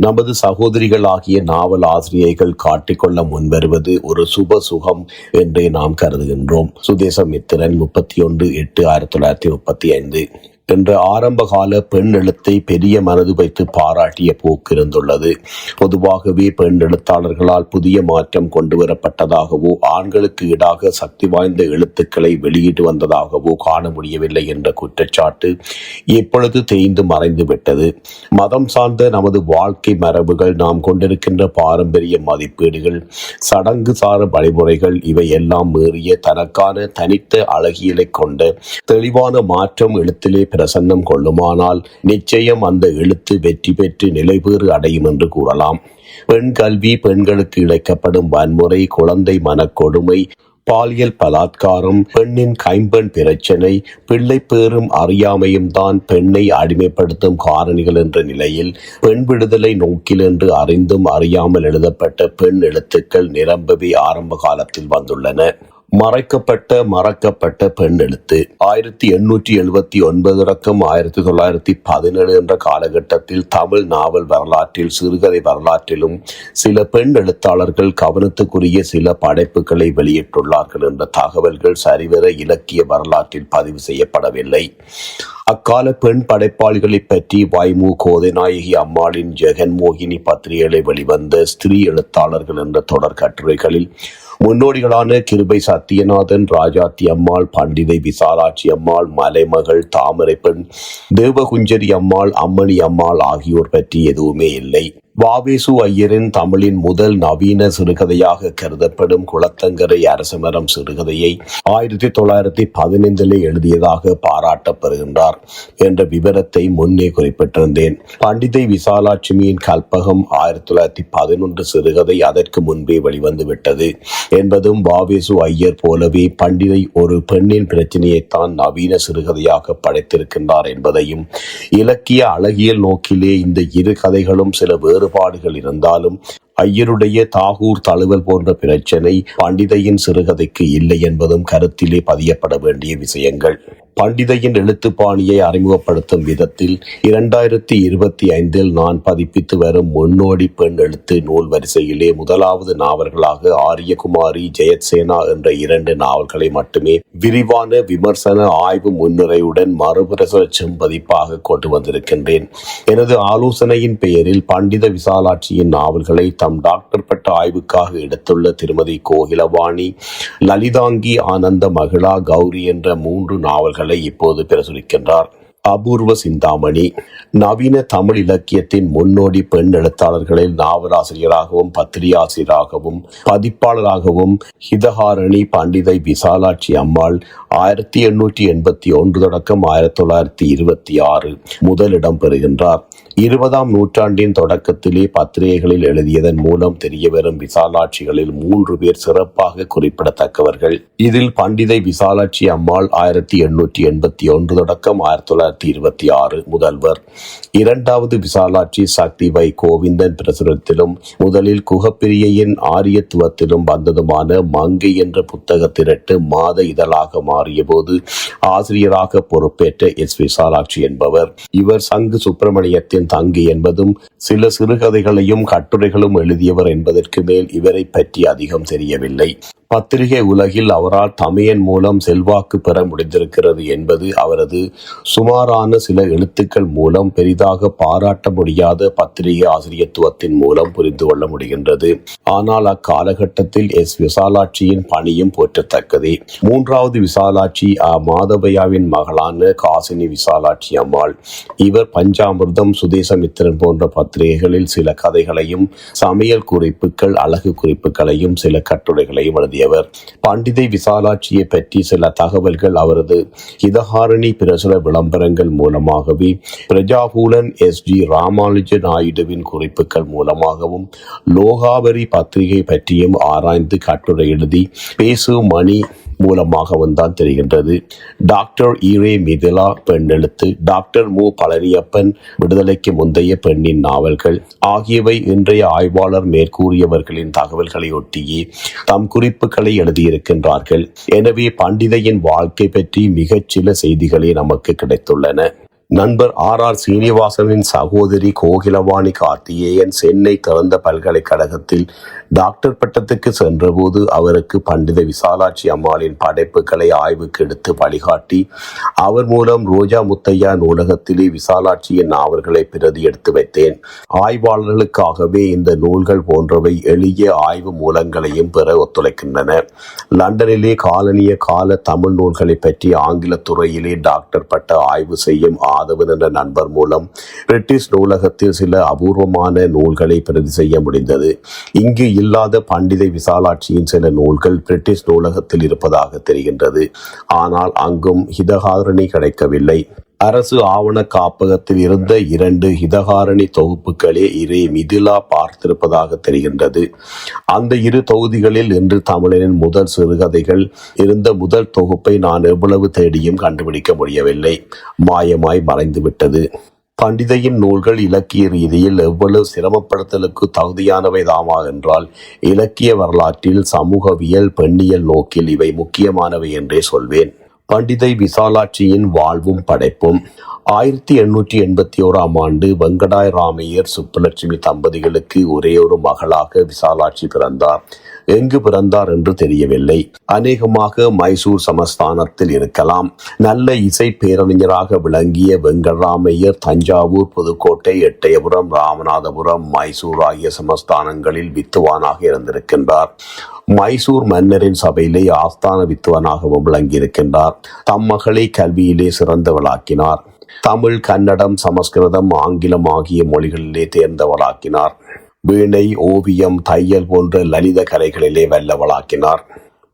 நமது சகோதரிகள் ஆகிய நாவல் ஆசிரியர்கள் காட்டிக்கொள்ள முன்வருவது ஒரு சுப சுகம் என்றே நாம் கருதுகின்றோம். சுதேசமித்திரன் 31/8/1935. என்ற ஆரம்பகால பெண் எழுத்தை பெரிய மனது வைத்து பாராட்டிய போக்கு இருந்துள்ளது. பொதுவாகவே பெண் எழுத்தாளர்களால் புதிய மாற்றம் கொண்டுவரப்பட்டதாகவோ ஆண்களுக்கு ஈடாக சக்தி வாய்ந்த எழுத்துக்களை வெளியிட்டு வந்ததாகவோ காண முடியவில்லை என்ற குற்றச்சாட்டு எப்பொழுது தேய்ந்து மறைந்துவிட்டது. மதம் சார்ந்த நமது வாழ்க்கை மரபுகள், நாம் கொண்டிருக்கின்ற பாரம்பரிய மதிப்பீடுகள், சடங்கு சார வழிமுறைகள் இவை எல்லாம் மீறிய தனக்கான தனித்த அழகியலை கொண்ட தெளிவான மாற்றம் எழுத்திலே பிரசன்னம் கொள்ளுமானால் நிச்சயம் அந்த எழுத்து வெற்றி பெற்று நிலைபேறு அடையும் என்று கூறலாம். பெண் கல்வி, பெண்களுக்கு இழைக்கப்படும் வன்முறை, குழந்தை மனக்கொடுமை, பாலியல் பலாத்காரம், பெண்ணின் கைம்பெண் பிரச்சனை, பிள்ளை பேரும் அறியாமையும் தான் பெண்ணை அடிமைப்படுத்தும் காரணிகள் என்ற நிலையில் பெண் விடுதலை நோக்கில் என்று அறிந்தும் அறியாமல் எழுதப்பட்ட பெண் எழுத்துக்கள் நிரம்பவே ஆரம்ப காலத்தில் வந்துள்ளன. மறக்கப்பட்ட பெண் எழுத்து 1879 தொடக்கம் 1917 என்ற காலகட்டத்தில் தமிழ் நாவல் வரலாற்றில், சிறுகதை வரலாற்றிலும் சில பெண் எழுத்தாளர்கள் கவனத்துக்குரிய சில படைப்புகளை வெளியிட்டுள்ளார்கள் என்ற தகவல்கள் சரிவர இலக்கிய வரலாற்றில் பதிவு செய்யப்படவில்லை. அக்கால பெண் படைப்பாளிகளை பற்றி வைமு கோதைநாயகி அம்மாளின் ஜெகன்மோகினி பத்திரிகைகளை வெளிவந்த ஸ்திரீ எழுத்தாளர்கள் என்ற தொடர் கட்டுரைகளில் முன்னோடிகளான கிருபை சத்தியநாதன், ராஜாத்தி அம்மாள், பண்டிதை விசாலாட்சி அம்மாள், மலைமகள், தாமரை பெண், தேவகுஞ்சரி அம்மாள், அம்மணி அம்மாள் ஆகியோர் பற்றி எதுவுமே இல்லை. வாவேசு ஐயரின் தமிழின் முதல் நவீன சிறுகதையாக கருதப்படும் குளத்தங்கரை அரசமரம் சிறுகதையை 1915 எழுதியதாக பாராட்டப்பெறுகின்றார் என்ற விவரத்தை முன்னே குறிப்பிட்டிருந்தேன். பண்டிதை விசாலாட்சுமியின் கல்பகம் 1911 சிறுகதை அதற்கு முன்பே வெளிவந்துவிட்டது என்பதும், வாவேசு ஐயர் போலவே பண்டிதை ஒரு பெண்ணின் பிரச்சனையைத்தான் நவீன சிறுகதையாக படைத்திருக்கின்றார் என்பதையும், இலக்கிய அழகியல் நோக்கிலே இந்த இரு கதைகளும் சில வேறுபாடுகள் இருந்தாலும் ஐயருடைய தாகூர் தழுவல் போன்ற பிரச்சனை பண்டிதையின் சிறுகதைக்கு இல்லை என்பதும் கருத்திலே பதியப்பட வேண்டிய விஷயங்கள். பண்டிதையின் எழுத்துப்பாணியை அறிமுகப்படுத்தும் விதத்தில் 2025 நான் பதிப்பித்து வரும் முன்னோடி பெண் எழுத்து நூல் வரிசையிலே முதலாவது நாவல்களாக ஆரியகுமாரி, ஜெயத்சேனா என்ற 2 நாவல்களை மட்டுமே விரிவான விமர்சன ஆய்வு முன்னுரையுடன் மறுபிரசுர செம்பதிப்பாக கொண்டு வந்திருக்கின்றேன். எனது ஆலோசனையின் பெயரில் பண்டித விசாலாட்சியின் நாவல்களை தம் டாக்டர் பட்ட ஆய்வுக்காக எடுத்துள்ள திருமதி கோகிலவாணி, லலிதாங்கி, ஆனந்த மகிழா, கௌரி என்ற 3 நாவல்களை இப்போது பிரசுரிக்கின்றார். அபூர்வ சிந்தாமணி நவீன தமிழ் இலக்கியத்தின் முன்னோடி பெண் எழுத்தாளர்களில் நாவலாசிரியராகவும், பத்திரிகையாசிரியராகவும், பதிப்பாளராகவும் ஹிதஹாரணி பண்டிதை விசாலாட்சி அம்மாள் 1881 தொடக்கம் 1926 முதலிடம் பெறுகின்றார். 20ஆம் நூற்றாண்டின் தொடக்கத்திலே பத்திரிகைகளில் எழுதியதன் மூலம் தெரியவரும் விசாலாட்சிகளில் 3 பேர் சிறப்பாக குறிப்பிடத்தக்கவர்கள். இதில் பண்டிதை விசாலாட்சி அம்மாள் 1881 தொடக்கம் 1926 முதல்வர். 2வது விசாலாட்சி சக்தி வை கோவிந்தன் பிரசுரத்திலும் முதலில் குகப்பிரியையின் ஆரியத்துவத்திலும் வந்ததுமான மங்கை என்ற புத்தக திரட்டு மாத இதழாக மாறிய போது ஆசிரியராக பொறுப்பேற்ற விசாலாட்சி என்பவர். இவர் சங்கு சுப்பிரமணியத்தின் தங்கி என்பதும், சில சிறுகதைகளையும் கட்டுரைகளும் எழுதியவர் என்பதற்கு மேல் இவரை பற்றி அதிகம் தெரியவில்லை. பத்திரிகை உலகில் அவரால் தமையன் மூலம் செல்வாக்கு பெற முடிந்திருக்கிறது என்பது அவரது சுமாரான சில எழுத்துக்கள் மூலம் பெரிதாக பாராட்ட முடியாத பத்திரிகை ஆசிரியத்துவத்தின் மூலம் புரிந்து கொள்ள முடிகின்றது. ஆனால் அக்காலகட்டத்தில் விசாலாட்சியின் பணியும் போற்றத்தக்கதே. 3வது விசாலாட்சி மாதவையாவின் மகளான காசினி விசாலாட்சி அம்மாள். இவர் பஞ்சாமிர்தம், சுதேசமித்திரன் போன்ற பத்திரிகைகளில் சில கதைகளையும், சமையல் குறிப்புகள், அழகு குறிப்புகளையும், சில கட்டுரைகளையும் எழுதியவர். பண்டிதை விசாலாட்சியை பற்றி சில தகவல்கள் அவரது ஹிதஹாரணி பிரசுர விளம்பரங்கள் மூலமாகவே, பிரஜாபூலன் SG ராமானுஜ நாயுடுவின் குறிப்புகள் மூலமாகவும், லோகாவரி பத்திரிகை பற்றியும் ஆராய்ந்து கட்டுரை எழுதி பேசு மணி மூலமாகவும் தான் தெரிகின்றது. டாக்டர் ஈரே மிதிலா பெண் எழுத்து, டாக்டர் மு பழனியப்பன் விடுதலைக்கு முந்தைய பெண்ணின் நாவல்கள் ஆகியவை இன்றைய ஆய்வாளர் மேற்கூறியவர்களின் தகவல்களை ஒட்டியே தம் குறிப்புகளை எழுதியிருக்கின்றார்கள். எனவே பண்டிதையின் வாழ்க்கை பற்றி மிகச் சில செய்திகளே நமக்கு கிடைத்துள்ளன. நண்பர் சீனிவாசனின் சகோதரி கோகிலவாணி கார்த்திகேயன் சென்னை திறந்த பல்கலைக்கழகத்தில் டாக்டர் பட்டத்துக்கு சென்றபோது அவருக்கு பண்டித விசாலாட்சி அம்மாளின் படைப்புகளை ஆய்வுக்கு எடுத்து வழிகாட்டி அவர் மூலம் ரோஜா முத்தையா நூலகத்திலே விசாலாட்சியின் நாவல்களை பிரதி எடுத்து வைத்தேன். ஆய்வாளர்களுக்காகவே இந்த நூல்கள் போன்றவை எளிய ஆய்வு மூலங்களையும் பெற ஒத்துழைக்கின்றன. லண்டனிலே காலனிய கால தமிழ் நூல்களை பற்றி ஆங்கில துறையிலே டாக்டர் பட்ட ஆய்வு செய்யும் ஆதவன் என்ற நண்பர் மூலம் பிரிட்டிஷ் நூலகத்தில் சில அபூர்வமான நூல்களை பிரதி செய்ய முடிந்தது. இங்கு இல்லாத பண்டிதை விசாலாட்சியின் சில நூல்கள் பிரிட்டிஷ் நூலகத்தில் இருப்பதாக தெரிகின்றது. ஆனால் அங்கும் ஹிதகாரணி கிடைக்கவில்லை. அரசு ஆவண காப்பகத்தில் இருந்த 2 ஹிதகாரணி தொகுப்புகளே இரே மிதிலா பார்த்திருப்பதாக தெரிகின்றது. அந்த 2 தொகுதிகளில் இன்று தமிழனின் முதல் சிறுகதைகள் இருந்த முதல் தொகுப்பை நான் எவ்வளவு தேடியும் கண்டுபிடிக்க முடியவில்லை. மாயமாய் மறைந்துவிட்டது. பண்டிதையின் நூல்கள் இலக்கிய ரீதியில் எவ்வளவு சிரமப்படுத்தலுக்கு தகுதியானவைதாமா என்றால் இலக்கிய வரலாற்றில் சமூகவியல் பெண்ணியல் நோக்கில் இவை முக்கியமானவை என்றே சொல்வேன். பண்டிதை விசாலாட்சியின் வாழ்வும் படைப்பும் 1881ஆம் ஆண்டு வெங்கடாய ராமையர் சுப்புலட்சுமி தம்பதிகளுக்கு ஒரே ஒரு மகளாக விசாலாட்சி பிறந்தார். எங்கு பிறந்தார் என்று தெரியவில்லை. அநேகமாக மைசூர் சமஸ்தானத்தில் இருக்கலாம். நல்ல இசை பேரறிஞராக விளங்கிய வெங்கடராமையர் தஞ்சாவூர், புதுக்கோட்டை, எட்டயபுரம், ராமநாதபுரம், மைசூர் ஆகிய சமஸ்தானங்களில் வித்துவானாக இருந்திருக்கின்றார். மைசூர் மன்னரின் சபையிலே ஆஸ்தான வித்துவனாகவும் விளங்கியிருக்கின்றார். தம் மகளை கல்வியிலே சிறந்தவளாக்கினார். தமிழ், கன்னடம், சமஸ்கிருதம், ஆங்கிலம் ஆகிய மொழிகளிலே தேர்ந்தவளாக்கினார். வீணை, ஓவியம், தையல் போன்ற லலித கலைகளிலே வல்லவளாக்கினார்.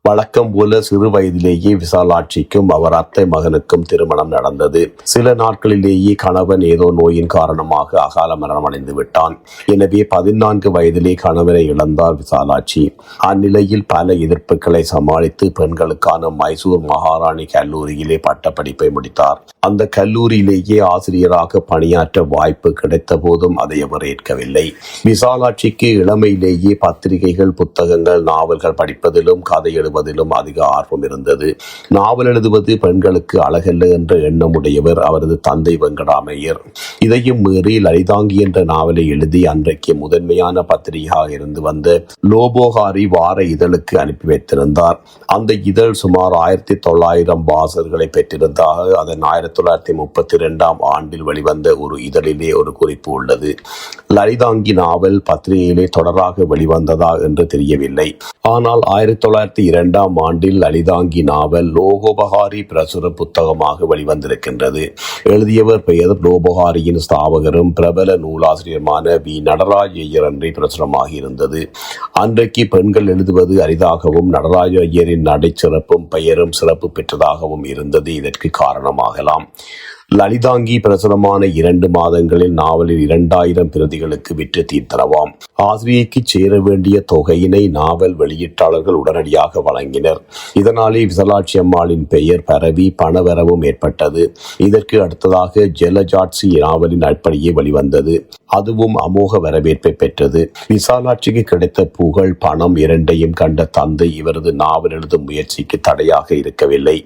வழக்கம் போல சிறு வயதிலேயே விசாலாட்சிக்கும் அவர் அத்தை மகனுக்கும் திருமணம் நடந்தது. சில நாட்களிலேயே கணவன் ஏதோ நோயின் காரணமாக அகால மரணம் அடைந்து விட்டான். எனவே 14 வயதிலே கணவனை இழந்தார் விசாலாட்சி. அந்நிலையில் பல எதிர்ப்புகளை சமாளித்து பெண்களுக்கான மைசூர் மகாராணி கல்லூரியிலே பட்டப்படிப்பை முடித்தார். அந்த கல்லூரியிலேயே ஆசிரியராக பணியாற்ற வாய்ப்பு கிடைத்த போதும் அதை அவர் ஏற்கவில்லை. விசாலாட்சிக்கு இளமையிலேயே பத்திரிகைகள், புத்தகங்கள், நாவல்கள் படிப்பதிலும் கதை எழுதுவதிலும் அதிக ஆர்வம் இருந்தது. நாவல் எழுதுவது பெண்களுக்கு அழகல்ல என்ற எண்ணமுடையவர் அவரது தந்தை வெங்கடாமையர். இதையும் மீறி லலிதாங்கி என்ற நாவலை எழுதி அன்றைக்கு முதன்மையான பத்திரிகையாக இருந்து வந்த லோபோகாரி வார இதழுக்கு அனுப்பி வைத்திருந்தார். அந்த இதழ் சுமார் 1900 வாசகர்களை பெற்றிருந்தாக அதன் 1932ஆம் ஆண்டில் வெளிவந்த ஒரு இதழிலே ஒரு குறிப்பு உள்ளது. லலிதாங்கி நாவல் பத்திரிகையிலே தொடராக வெளிவந்ததா என்று தெரியவில்லை. ஆனால் 1902ஆம் ஆண்டில் லலிதாங்கி நாவல் லோகோபகாரி பிரசுர புத்தகமாக வெளிவந்திருக்கின்றது. எழுதியவர் பெயர் லோபகாரியின் ஸ்தாபகரும் பிரபல நூலாசிரியருமான வி. நடராஜ ஐயர் அன்றி பிரசுரமாகி இருந்தது. அன்றைக்கு பெண்கள் எழுதுவது அரிதாகவும் நடராஜ ஐயரின் நடைச்சிறப்பும் பெயரும் சிறப்பு பெற்றதாகவும் இருந்தது இதற்கு காரணமாகலாம். லலிதாங்கி பிரசுரமான 2 மாதங்களில் நாவலில் 2000 பிரதிகளுக்கு விற்று தீர்த்தனவாம். ஆசிரியைக்கு சேர வேண்டிய தொகையினை நாவல் வெளியீட்டாளர்கள் உடனடியாக வழங்கினர். இதனாலே விசாலாட்சி அம்மாளின் பெயர் பரவி பணவரவும் ஏற்பட்டது. இதற்கு அடுத்ததாக ஜெலஜாட்சி நாவலின் அடிப்படையே வெளிவந்தது. அதுவும் அமோக வரவேற்பை பெற்றது. விசாலாட்சிக்கு கிடைத்த புகழ், பணம் இரண்டையும் கண்ட தந்தை இவரது நாவல் எழுதும் முயற்சிக்கு தடையாக இருக்கவில்லை.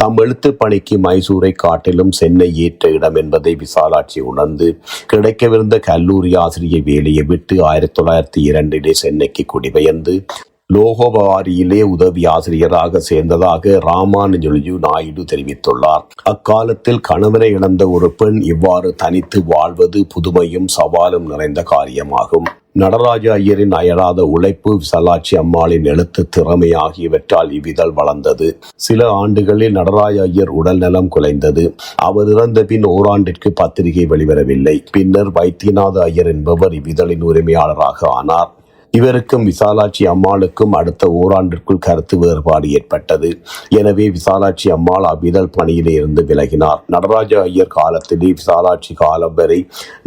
தம் எழுத்து பணிக்கு மைசூரை காட்டிலும் சென்னை ஏற்ற இடம் என்பதை விசாலாட்சி உணர்ந்து கிடைக்கவிருந்த கல்லூரி ஆசிரிய வேலையை விட்டு 1902 சென்னைக்கு குடிபெயர்ந்து லோகோபகாரியிலே உதவி ஆசிரியராக சேர்ந்ததாக ராமானுஜலு நாயுடு தெரிவித்துள்ளார். அக்காலத்தில் கணவனை இழந்த ஒரு பெண் இவ்வாறு தனித்து வாழ்வது புதுமையும் சவாலும் நிறைந்த காரியமாகும். நடராஜ ஐயரின் அயராத உழைப்பு, விசாலாட்சி அம்மாளின் எழுத்து திறமை ஆகியவற்றால் இவ்விதழ் வளர்ந்தது. சில ஆண்டுகளில் நடராஜ ஐயர் உடல் நலம் குலைந்தது. அவர் இறந்த பின் ஓராண்டிற்கு பத்திரிகை வெளிவரவில்லை. பின்னர் வைத்தியநாத ஐயர் என்பவர் இவ்விதழின் உரிமையாளராக ஆனார். இவருக்கும் விசாலாட்சி அம்மாளுக்கும் அடுத்த ஓராண்டிற்குள் கருத்து வேறுபாடு ஏற்பட்டது. எனவே விசாலாட்சி அம்மாள் அவ்விதழ் பணியிலே இருந்து விலகினார். நடராஜ ஐயர் காலத்திலே விசாலாட்சி காலம் வரை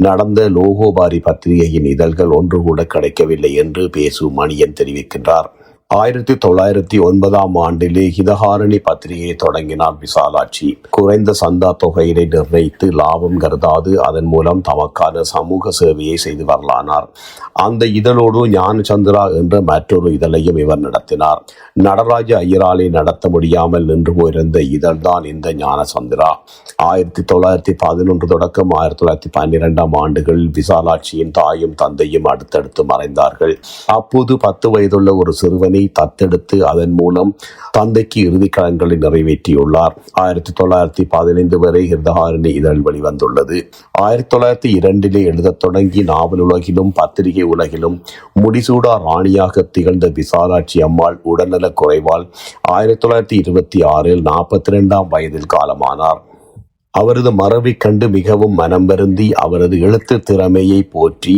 நடந்த லோகோபாரி பத்திரிகையின் இதழ்கள் ஒன்று கூட கிடைக்கவில்லை என்று பேசு மணியன் தெரிவிக்கின்றார். 1909 ஹிதஹாரணி பத்திரிகையை தொடங்கினார் விசாலாட்சி. குறைந்த சந்தா தொகையினை நிர்ணயித்து லாபம் கருதாது அதன் மூலம் தமக்கான சமூக சேவையை செய்து வரலானார். அந்த இதழோடு ஞானசந்திரா என்ற மற்றொரு இதழையும் இவர் நடத்தினார். நடராஜ ஐயராலை நடத்த முடியாமல் நின்று போயிருந்த இதழ்தான் இந்த ஞானசந்திரா. 1911 தொடக்கம் 1912 ஆண்டுகளில் விசாலாட்சியின் தாயும் தந்தையும் அடுத்தடுத்து மறைந்தார்கள். அப்போது 10 வயதுள்ள ஒரு சிறுவனை தத்தெடுத்து அதன் மூலம் தந்தைக்கு இறுதி கடன்களை நிறைவேற்றியுள்ளார். 1915 வரை ஹிதஹாரணி இதழ் வெளிவந்துள்ளது. 1902 எழுதத் தொடங்கி நாவல் உலகிலும் பத்திரிகை உலகிலும் முடிசூடா ராணியாக திகழ்ந்த விசாலாட்சி அம்மாள் உடல்நலக் குறைவால் 1926 42 வயதில் காலமானார். அவரது மறைவை கண்டு மிகவும் மனம் வருந்தி அவரது எழுத்து திறமையை போற்றி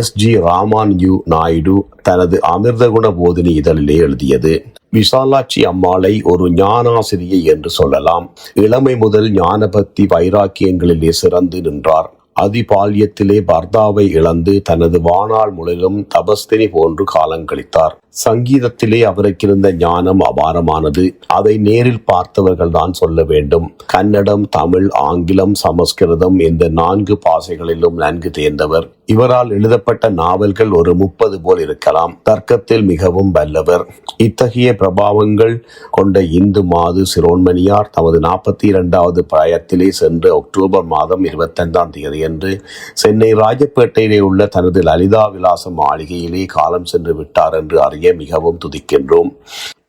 SG ராமானுஜு நாயுடு தனது அமிர்தகுண போதினி இதழிலே எழுதியது. விசாலாட்சி அம்மாளை ஒரு ஞானாசிரியை என்று சொல்லலாம். இளமை முதல் ஞானபக்தி வைராக்கியங்களிலே சிறந்து நின்றார். அதிபால்யத்திலே பர்தாவை இழந்து தனது வாழ்நாள் முழுவதும் தபஸ்தினி போன்று காலங்கழித்தார். சங்கீதத்திலே அவருக்கு இருந்த ஞானம் அபாரமானது. அதை நேரில் பார்த்தவர்கள் தான் சொல்ல வேண்டும். கன்னடம், தமிழ், ஆங்கிலம், சமஸ்கிருதம் இந்த 4 பாஷைகளிலும் நன்கு தேர்ந்தவர். இவரால் எழுதப்பட்ட நாவல்கள் ஒரு 30 போல் இருக்கலாம். தர்க்கத்தில் மிகவும் வல்லவர். இத்தகைய பிரபாவங்கள் கொண்ட இந்து மாது சிரோன்மணியார் தமது 42வது பிராயத்திலே சென்று அக்டோபர் மாதம் 25ஆம் தேதியன்று சென்னை ராஜப்பேட்டையிலே உள்ள தனது லலிதா விலாசம் மாளிகையிலே காலம் சென்று விட்டார் என்று அறிய மிகவும் துதிக்கின்றோம்.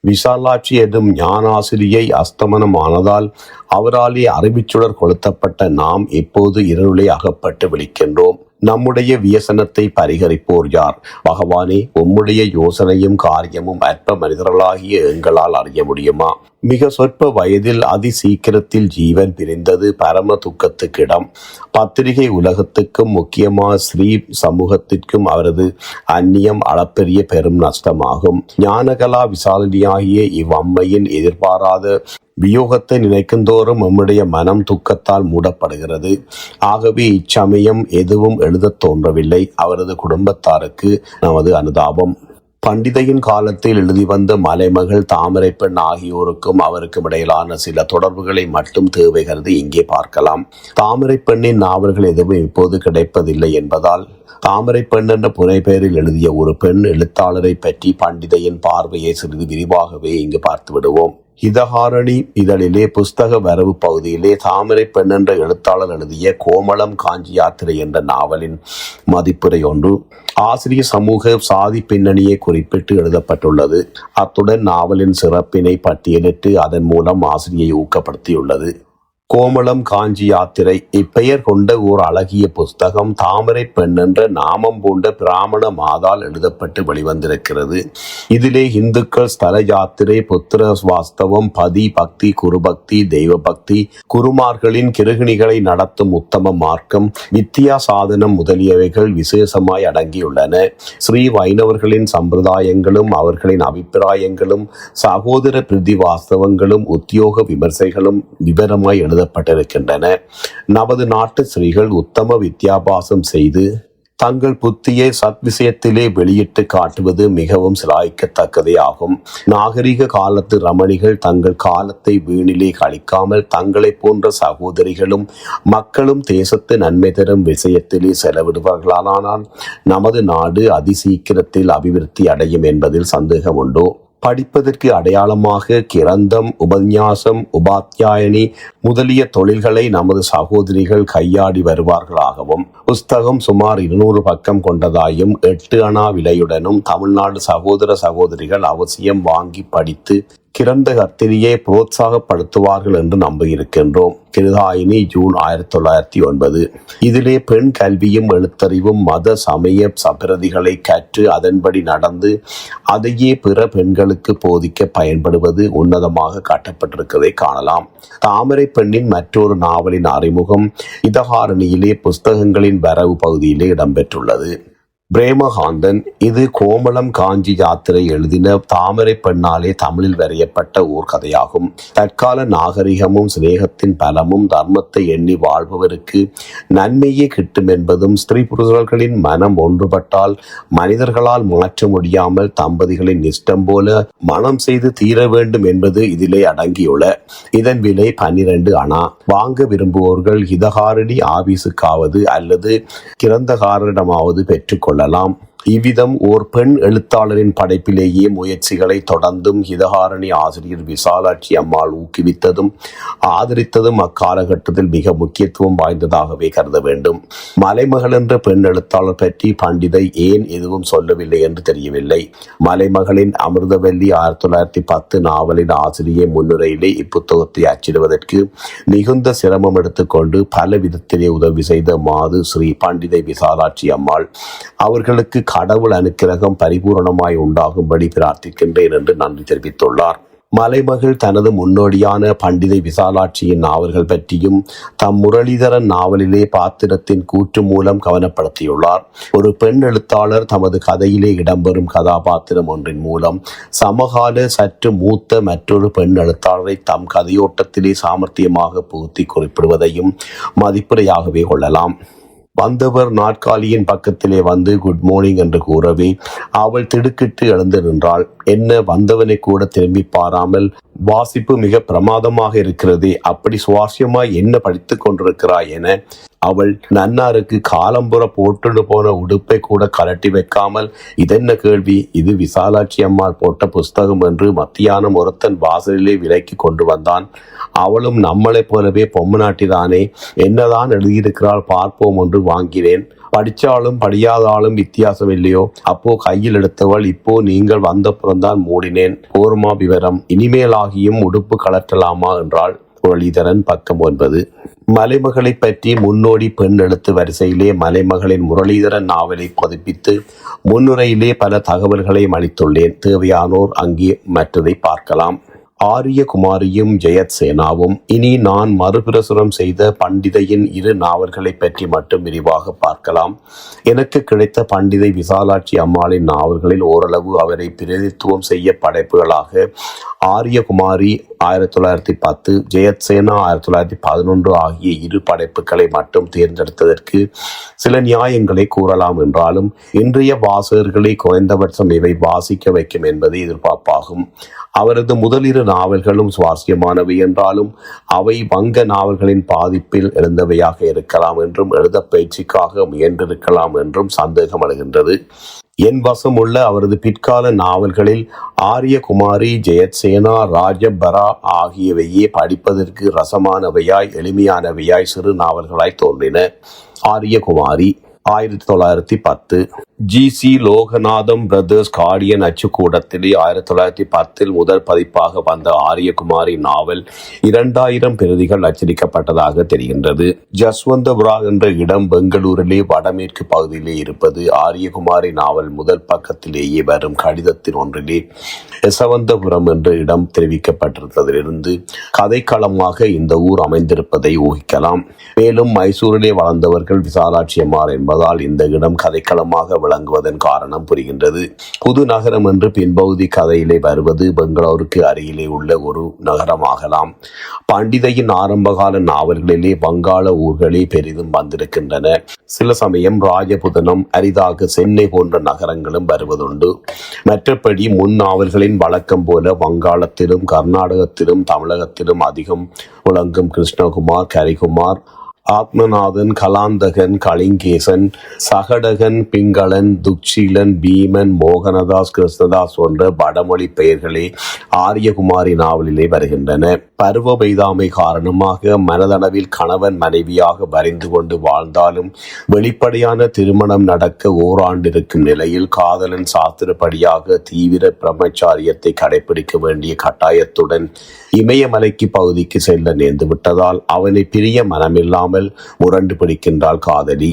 விசாலாட்சி என்னும் ஞானாசிரியை அஸ்தமனம் ஆனதால் அவராலே அறிவிச்சுடர் கொளுத்தப்பட்ட நாம் இப்போது இருளை அகப்பட்டு விழிக்கின்றோம். நம்முடைய வியசனத்தை பரிகரிப்போர் யார்? பகவானே, உம்முடைய யோசனையும் காரியமும் அற்ப மனிதர்களாகிய எங்களால் அறிய முடியுமா? மிக சொற்ப வயதில் அதி சீக்கிரத்தில் ஜீவன் பிரிந்தது பரம துக்கத்துக்கிடம். பத்திரிகை உலகத்துக்கும் முக்கியமாக ஸ்ரீ சமூகத்திற்கும் அவரது அந்நியம் அளப்பெரிய பெரும் நஷ்டமாகும். ஞானகலா விசாலினியாகிய இவ்வம்மையின் எதிர்பாராத வியோகத்தை நினைக்குந்தோறும் நம்முடைய மனம் துக்கத்தால் மூடப்படுகிறது. ஆகவே இச்சமயம் எதுவும் எழுதத் தோன்றவில்லை. அவரது குடும்பத்தாருக்கு நமது அனுதாபம். பண்டிதையின் காலத்தில் எழுதி வந்த மலைமகள், தாமரை பெண் ஆகியோருக்கும் அவருக்கும் இடையிலான சில தொடர்புகளை மட்டும் தேவை கருதி இங்கே பார்க்கலாம். தாமரை பெண்ணின் நாவல்கள் எதுவும் இப்போது கிடைப்பதில்லை என்பதால் தாமரை பெண் என்ற புனைப்பெயரில் எழுதிய ஒரு பெண் எழுத்தாளரை பற்றி பண்டிதையின் பார்வையை சிறிது விரிவாகவே இங்கு பார்த்து விடுவோம். ஹிதஹாரணி இதழிலே புஸ்தக வரவு பகுதியிலே தாமரை பெண் என்ற எழுத்தாளர் எழுதிய கோமளம் காஞ்சி யாத்திரை என்ற நாவலின் மதிப்புரை ஒன்று ஆசிரிய சமூக சாதி பின்னணியை குறிப்பிட்டு எழுதப்பட்டுள்ளது. அத்துடன் நாவலின் சிறப்பினை பட்டியலிட்டு அதன் மூலம் ஆசிரியை ஊக்கப்படுத்தியுள்ளது. கோமளம் காஞ்சி யாத்திரை இப்பெயர் கொண்ட ஓர் அழகிய புஸ்தகம் தாமரை பெண் என்ற நாமம் பூண்ட பிராமண மாதால் எழுதப்பட்டு வெளிவந்திருக்கிறது. இதிலே இந்துக்கள் ஸ்தல யாத்திரை, புத்திர வாஸ்தவம், பதி பக்தி, குருபக்தி, தெய்வ பக்தி, குருமார்களின் கிருகிணிகளை நடத்தும் உத்தம மார்க்கம், வித்தியா சாதனம் முதலியவைகள் விசேஷமாய் அடங்கியுள்ளன. ஸ்ரீ வைணவர்களின் சம்பிரதாயங்களும் அவர்களின் அபிப்பிராயங்களும் சகோதர பிரதி வாஸ்தவங்களும் உத்தியோக விமர்சைகளும் விவரமாய் எழுதப்பட்டிருக்கின்றன. நமது நாட்டு ஸ்ரீகள் உத்தம வித்யாபாசம் செய்து தங்கள் புத்தியை சத் விஷயத்திலே வெளியிட்டு காட்டுவது மிகவும் சிலாய்க்கத்தக்கதே ஆகும். நாகரிக காலத்து ரமணிகள் தங்கள் காலத்தை வீணிலே கழிக்காமல் தங்களை போன்ற சகோதரிகளும் மக்களும் தேசத்து நன்மை தரும் விஷயத்திலே செலவிடுவார்களானால் நமது நாடு அதிசீக்கிரத்தில் அபிவிருத்தி அடையும் என்பதில் சந்தேகம் உண்டோ? படிப்பதற்கு அடையாளமாக கிரந்தம், உபன்யாசம், உபாத்தியாயனி முதலிய தொழில்களை நமது சகோதரிகள் கையாடி வருவார்களாகவும் புஸ்தகம் சுமார் 200 பக்கம் கொண்டதாயும் 8 அணா விலையுடனும் தமிழ்நாடு சகோதர சகோதரிகள் அவசியம் வாங்கி படித்து கிரந்த கர்த்திரியை புரோத்சாகப்படுத்துவார்கள் என்று நம்பியிருக்கின்றோம். கிருதாயினி, ஜூன் 1909. இதிலே பெண் கல்வியும் எழுத்தறிவும் மத சமய சபிரதிகளை கற்று அதன்படி நடந்து அதையே பிற பெண்களுக்கு போதிக்க பயன்படுவது உன்னதமாக காட்டப்பட்டிருக்கிறதை காணலாம். தாமரை பெண்ணின் மற்றொரு நாவலின் அறிமுகம் ஹிதஹாரணியிலே புஸ்தகங்களின் வரவு பகுதியிலே இடம்பெற்றுள்ளது. பிரேமகாந்தன். இது கோமளம் காஞ்சி யாத்திரை எழுதின தாமரை பெண்ணாலே தமிழில் வரையப்பட்ட ஓர் கதையாகும். தற்கால நாகரிகமும் சிநேகத்தின் பலமும் தர்மத்தை எண்ணி வாழ்பவருக்கு நன்மையே கிட்டும் என்பதும், ஸ்திரீ புருஷர்களின் மனம் ஒன்றுபட்டால் மனிதர்களால் மாற்ற முடியாமல் தம்பதிகளின் இஷ்டம் போல மனம் செய்து தீர வேண்டும் என்பது இதிலே அடங்கியுள்ள. இதன் விலை 12 அணா. வாங்க விரும்புவோர்கள் ஹிதகாரணி ஆபீஸுக்காவது அல்லது கிரந்தகாரரிடமாவது பெற்றுக்கொள்ளலாம். இவ்விதம் ஓர் பெண் எழுத்தாளரின் படைப்பிலேயே முயற்சிகளை தொடர்ந்தும் ஹிதகாரணி ஆசிரியர் விசாலாட்சி அம்மாள் ஊக்குவித்ததும் ஆதரித்ததும் அக்காலகட்டத்தில் மிக முக்கியத்துவம் வாய்ந்ததாகவே கருத வேண்டும். மலைமகள் என்ற பெண் எழுத்தாளர் பற்றி பண்டிதை ஏன் எதுவும் சொல்லவில்லை என்று தெரியவில்லை. மலைமகளின் அமிர்தவல்லி 1910 நாவலின் ஆசிரியை முன்னுரையிலே இப்புத்தகத்தை அச்சிடுவதற்கு மிகுந்த சிரமம் எடுத்துக்கொண்டு பல விதத்திலே உதவி செய்த மாது ஸ்ரீ பண்டிதை விசாலாட்சி அம்மாள் அவர்களுக்கு கடவுள் அனுக்கிரகம் பரிபூரணமாய் உண்டாகும்படி பிரார்த்திக்கின்றேன் என்று நன்றி தெரிவித்துள்ளார். மலைமகள் தனது முன்னோடியான பண்டிதை விசாலாட்சியின் நாவல்கள் பற்றியும் தம் முரளிதரன் நாவலிலே பாத்திரத்தின் கூற்று மூலம் கவனப்படுத்தியுள்ளார். ஒரு பெண் எழுத்தாளர் தமது கதையிலே இடம்பெறும் கதாபாத்திரம் ஒன்றின் மூலம் சமகால சற்று மூத்த மற்றொரு பெண் எழுத்தாளரை தம் கதையோட்டத்திலே சாமர்த்தியமாக புகுத்தி குறிப்பிடுவதையும் மதிப்புரையாகவே கொள்ளலாம். வந்தவர் நாற்காலியின் பக்கத்திலே வந்து குட் மார்னிங் என்று கூறவே அவள் திடுக்கிட்டு எழுந்து நின்றாள். என்ன, வந்தவனை கூட திரும்பி பாராமல், வாசிப்பு மிக பிரமாதமாக இருக்கிறதே, அப்படி சுவாரஸ்யமாய் என்ன படித்துக் கொண்டிருக்கிறாய் என அவள் நன்னாருக்கு காலம்புற போட்டு போன உடுப்பை கூட கலட்டி வைக்காமல், இதென்ன கேள்வி, இது விசாலாட்சி அம்மாள் போட்ட புஸ்தகம் என்று மத்தியானம் ஒருத்தன் வாசலிலே விலைக்கு கொண்டு வந்தான். அவளும் நம்மளைப் போலவே பொம்மநாட்டிதானே, என்னதான் எழுதியிருக்கிறாள் பார்ப்போம் என்று வாங்கினேன். படிச்சாலும் படியாதாலும் வித்தியாசம் இல்லையோ, அப்போ கையில் எடுத்தவள், இப்போ நீங்கள் வந்தப்புறம்தான் மூடினேன். போர்மா விவரம், இனிமேலாகியும் உடுப்பு கலட்டலாமா என்றாள். முரளிதரன் பக்கம் 9. மலைமகளை பற்றி முன்னோடி பெண் எழுத்து வரிசையிலே மலைமகளின் முரளிதரன் நாவலை பதிப்பித்து முன்னுரையிலே பல தகவல்களை அளித்துள்ளேன். தேவையானோர் அங்கே மற்றதை பார்க்கலாம். ஆரிய குமாரியும் ஜெயத் சேனாவும். இனி நான் மறுபிரசுரம் செய்த பண்டிதையின் 2 நாவல்களை பற்றி மட்டும் விரிவாக பார்க்கலாம். எனக்கு கிடைத்த பண்டிதை விசாலாட்சி அம்மாளின் நாவல்களில் ஓரளவு அவரை பிரதித்துவம் செய்ய படைப்புகளாக ஆரியகுமாரி 1910, ஜெயத் சேனா 1911 ஆகிய 2 படைப்புகளை மட்டும் தேர்ந்தெடுத்ததற்கு சில நியாயங்களை கூறலாம் என்றாலும், இன்றைய வாசகர்களை குறைந்தபட்சம் இவை வாசிக்க வைக்கும் என்பது எதிர்பார்ப்பாகும். அவரது முதல் 2 நாவல்களும் சுவாரஸ்யமானவை என்றாலும் அவை வங்க நாவல்களின் பாதிப்பில் எழுந்தவையாக இருக்கலாம் என்றும் எழுத பயிற்சிக்காக முயன்றிருக்கலாம் என்றும் சந்தேகம் எழுகின்றது. என் வசம் உள்ள அவரது பிற்கால நாவல்களில் ஆரியகுமாரி, ஜெயத் சேனா, ராஜபரா ஆகியவையே படிப்பதற்கு ரசமானவையாய் எளிமையானவையாய் சிறு நாவல்களாய் தோன்றின. ஆரியகுமாரி 1910. ஜி.சி. லோகநாதம் பிரதர்ஸ் கார்டியன் அச்சுக்கூடத்திலே 1910 முதல் பதிப்பாக வந்த ஆரியகுமாரி நாவல் 2000 பிரதிகள் அச்சடிக்கப்பட்டதாக தெரிகின்றது. ஜஸ்வந்தபுரா என்ற இடம் பெங்களூரிலே வடமேற்கு பகுதியிலே இருப்பது. ஆரியகுமாரி நாவல் முதல் பக்கத்திலேயே வரும் கடிதத்தின் ஒன்றிலே யசவந்தபுரம் என்ற இடம் தெரிவிக்கப்பட்டிருந்ததிலிருந்து கதைக்களமாக இந்த ஊர் அமைந்திருப்பதை ஊகிக்கலாம். மேலும் மைசூரிலே வளர்ந்தவர்கள் விசாலாட்சி அம்மாள் என்பதால் இந்த இடம் கதைக்களமாக விளங்குவதன் காரணம் புரிகின்றது. புது நகரம் என்று பின்பகுதி கதையிலே வருவது பெங்களூருக்கு அருகிலே உள்ள ஒரு நகரமாகலாம். பண்டிதையின் ஆரம்பகால நாவல்களிலே வங்காள ஊர்களே பெரிதும் வந்திருக்கின்றன. சில சமயம் ராஜபுதனம், அரிதாக சென்னை போன்ற நகரங்களும் வருவதுண்டு. மற்றபடி முன் நாவல்களின் வழக்கம் போல வங்காளத்திலும் கர்நாடகத்திலும் தமிழகத்திலும் அதிகம் விளங்கும் கிருஷ்ணகுமார், கரிகுமார், ஆத்மநாதன், கலாந்தகன், கலிங்கேசன், சகடகன், பிங்களன், துக்ஷீலன், பீமன், மோகனதாஸ், கிருஷ்ணதாஸ் போன்ற வடமொழி பெயர்களே ஆரியகுமாரி நாவலிலே வருகின்றன. பருவ பெய்தாமை காரணமாக மனதளவில் கணவன் மனைவியாக வரிந்து கொண்டு வாழ்ந்தாலும் வெளிப்படையான திருமணம் நடக்க ஓராண்டிருக்கும் நிலையில் காதலன் சாஸ்திரப்படியாக தீவிர பிரம்மச்சாரியத்தை கடைபிடிக்க வேண்டிய கட்டாயத்துடன் இமயமலைக்கு பகுதிக்கு செல்ல நேர்ந்து விட்டதால் அவனை பிரிய மனமில்லாமல் முடியாமல் முரண்டு பிடிக்கின்றாள் காதலி.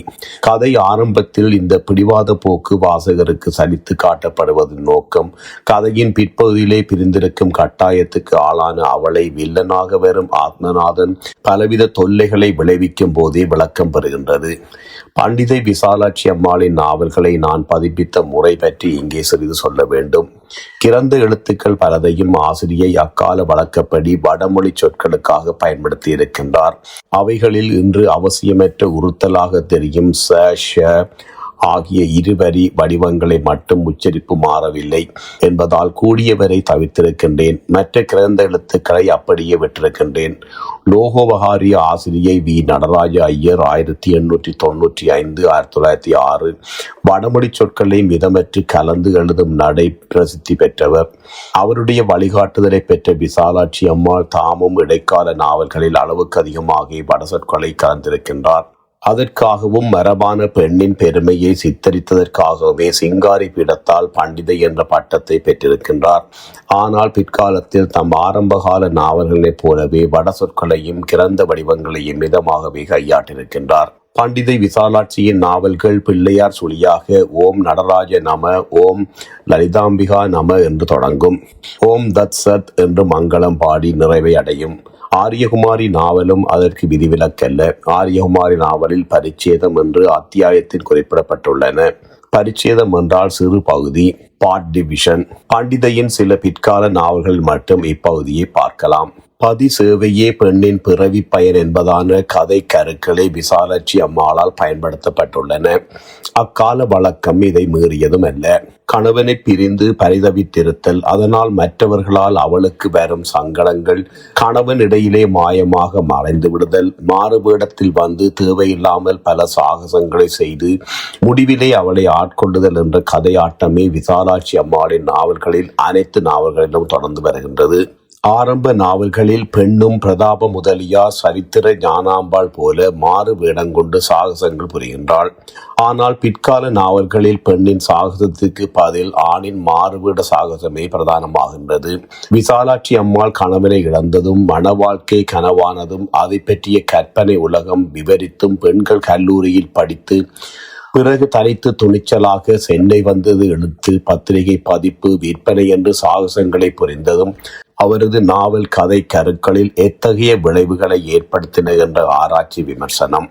கதை ஆரம்பத்தில் இந்த பிடிவாத போக்கு வாசகருக்கு சலித்து காட்டப்படுவதன் நோக்கம் கதையின் பிற்பகுதியிலே பிரிந்திருக்கும் கட்டாயத்துக்கு ஆளான அவளை வில்லனாக வரும் ஆத்மநாதன் பலவித தொல்லைகளை விளைவிக்கும் போதே விளக்கம் பெறுகின்றது. பண்டிதை விசாலாட்சி அம்மாளின் நாவல்களை நான் பதிப்பித்த முறை பற்றி இங்கே சிறிது சொல்ல வேண்டும். கிறந்த எழுத்துக்கள் பலதையும் ஆசிரியை அக்கால வழக்கப்படி வடமொழி சொற்களுக்காக பயன்படுத்தி இருக்கின்றார். அவைகளில் இன்று அவசியமற்ற உறுத்தலாக தெரியும் ச ஷ ஆகிய இருவரி வடிவங்களை மட்டும் உச்சரிப்பு மாறவில்லை என்பதால் கூடியவரை தவிர்த்திருக்கின்றேன். மற்ற கிறந்த எழுத்துக்களை அப்படியே விட்டிருக்கின்றேன். லோகோபகாரிய ஆசிரியை வி நடராஜ ஐயர் 1895 1906 வடமொழி சொற்களை மிதமற்று கலந்து எழுதும் நடை பிரசித்தி பெற்றவர். அவருடைய வழிகாட்டுதலை பெற்ற விசாலாட்சி அம்மாள் தாமும் இடைக்கால நாவல்களில் அளவுக்கு அதிகமாக வடசொற்களை கலந்திருக்கின்றார். அதற்காகவும் மரபான பெண்ணின் பெருமையை சித்தரித்ததற்காகவே சிங்காரி பீடத்தால் பண்டிதை என்ற பட்டத்தை பெற்றிருக்கின்றார். ஆனால் பிற்காலத்தில் தம் ஆரம்பகால நாவல்களைப் போலவே வட சொற்களையும் கிறந்த வடிவங்களையும் மிதமாகவே கையாட்டிருக்கின்றார். பண்டிதை விசாலாட்சியின் நாவல்கள் பிள்ளையார் சுழியாக ஓம் நடராஜ நம, ஓம் லலிதாம்பிகா நம என்று தொடங்கும். ஓம் தத் சத் என்று மங்களம் பாடி நிறைவை அடையும். ஆரியகுமாரி நாவலும் அதற்கு விதிவிலக்கல்ல. ஆரியகுமாரி நாவலில் பரிச்சேதம் என்று அத்தியாயத்தில் குறிப்பிடப்பட்டுள்ளன. பரிச்சேதம் என்றால் சிறு பகுதி, பார்ட் டிவிஷன். பண்டிதையின் சில பிற்கால நாவல்கள் மட்டும் இப்பகுதியை பார்க்கலாம். பதி சேவையே பெண்ணின் பிறவி பயன் என்பதான கதை கருக்களை விசாலாட்சி அம்மாளால் பயன்படுத்தப்பட்டுள்ளன. அக்கால வழக்கம் இதை மீறியதும் அல்ல. கணவனை பிரிந்து பரிதவித்திருத்தல், அதனால் மற்றவர்களால் அவளுக்கு வரும் சங்கடங்கள், கணவன் இடையிலே மாயமாக மறைந்து விடுதல், மாறுவேடத்தில் வந்து தேவையில்லாமல் பல சாகசங்களை செய்து முடிவிலே அவளை ஆட்கொள்ளுதல் என்ற கதையாட்டமே விசாலாட்சி அம்மாளின் நாவல்களில் அனைத்து நாவல்களிலும் தொடர்ந்து வருகின்றது. ஆரம்ப நாவல்களில் பெண்ணும் பிரதாப முதலியார் சரித்திர ஞானாம்பாள் போல மாறு வேடங்கொண்டு சாகசங்கள் புரிகின்றாள். ஆனால் பிற்கால நாவல்களில் பெண்ணின் சாகசத்துக்கு பதில் ஆணின் மாறுவேட சாகசமே பிரதானமாகின்றது. விசாலாட்சி அம்மாள் கணவனை இழந்ததும் மன வாழ்க்கை கனவானதும் அதை பற்றிய கற்பனை உலகம் விவரித்தும் பெண்கள் கல்லூரியில் படித்து பிறகு தனித்து துணிச்சலாக சென்னை வந்தது எழுத்து பத்திரிகை பதிப்பு விற்பனை என்று சாகசங்களை புரிந்ததும் அவரது நாவல் கதை கருக்களில் எத்தகைய விளைவுகளை ஏற்படுத்தின என்ற ஆராய்ச்சி விமர்சனம்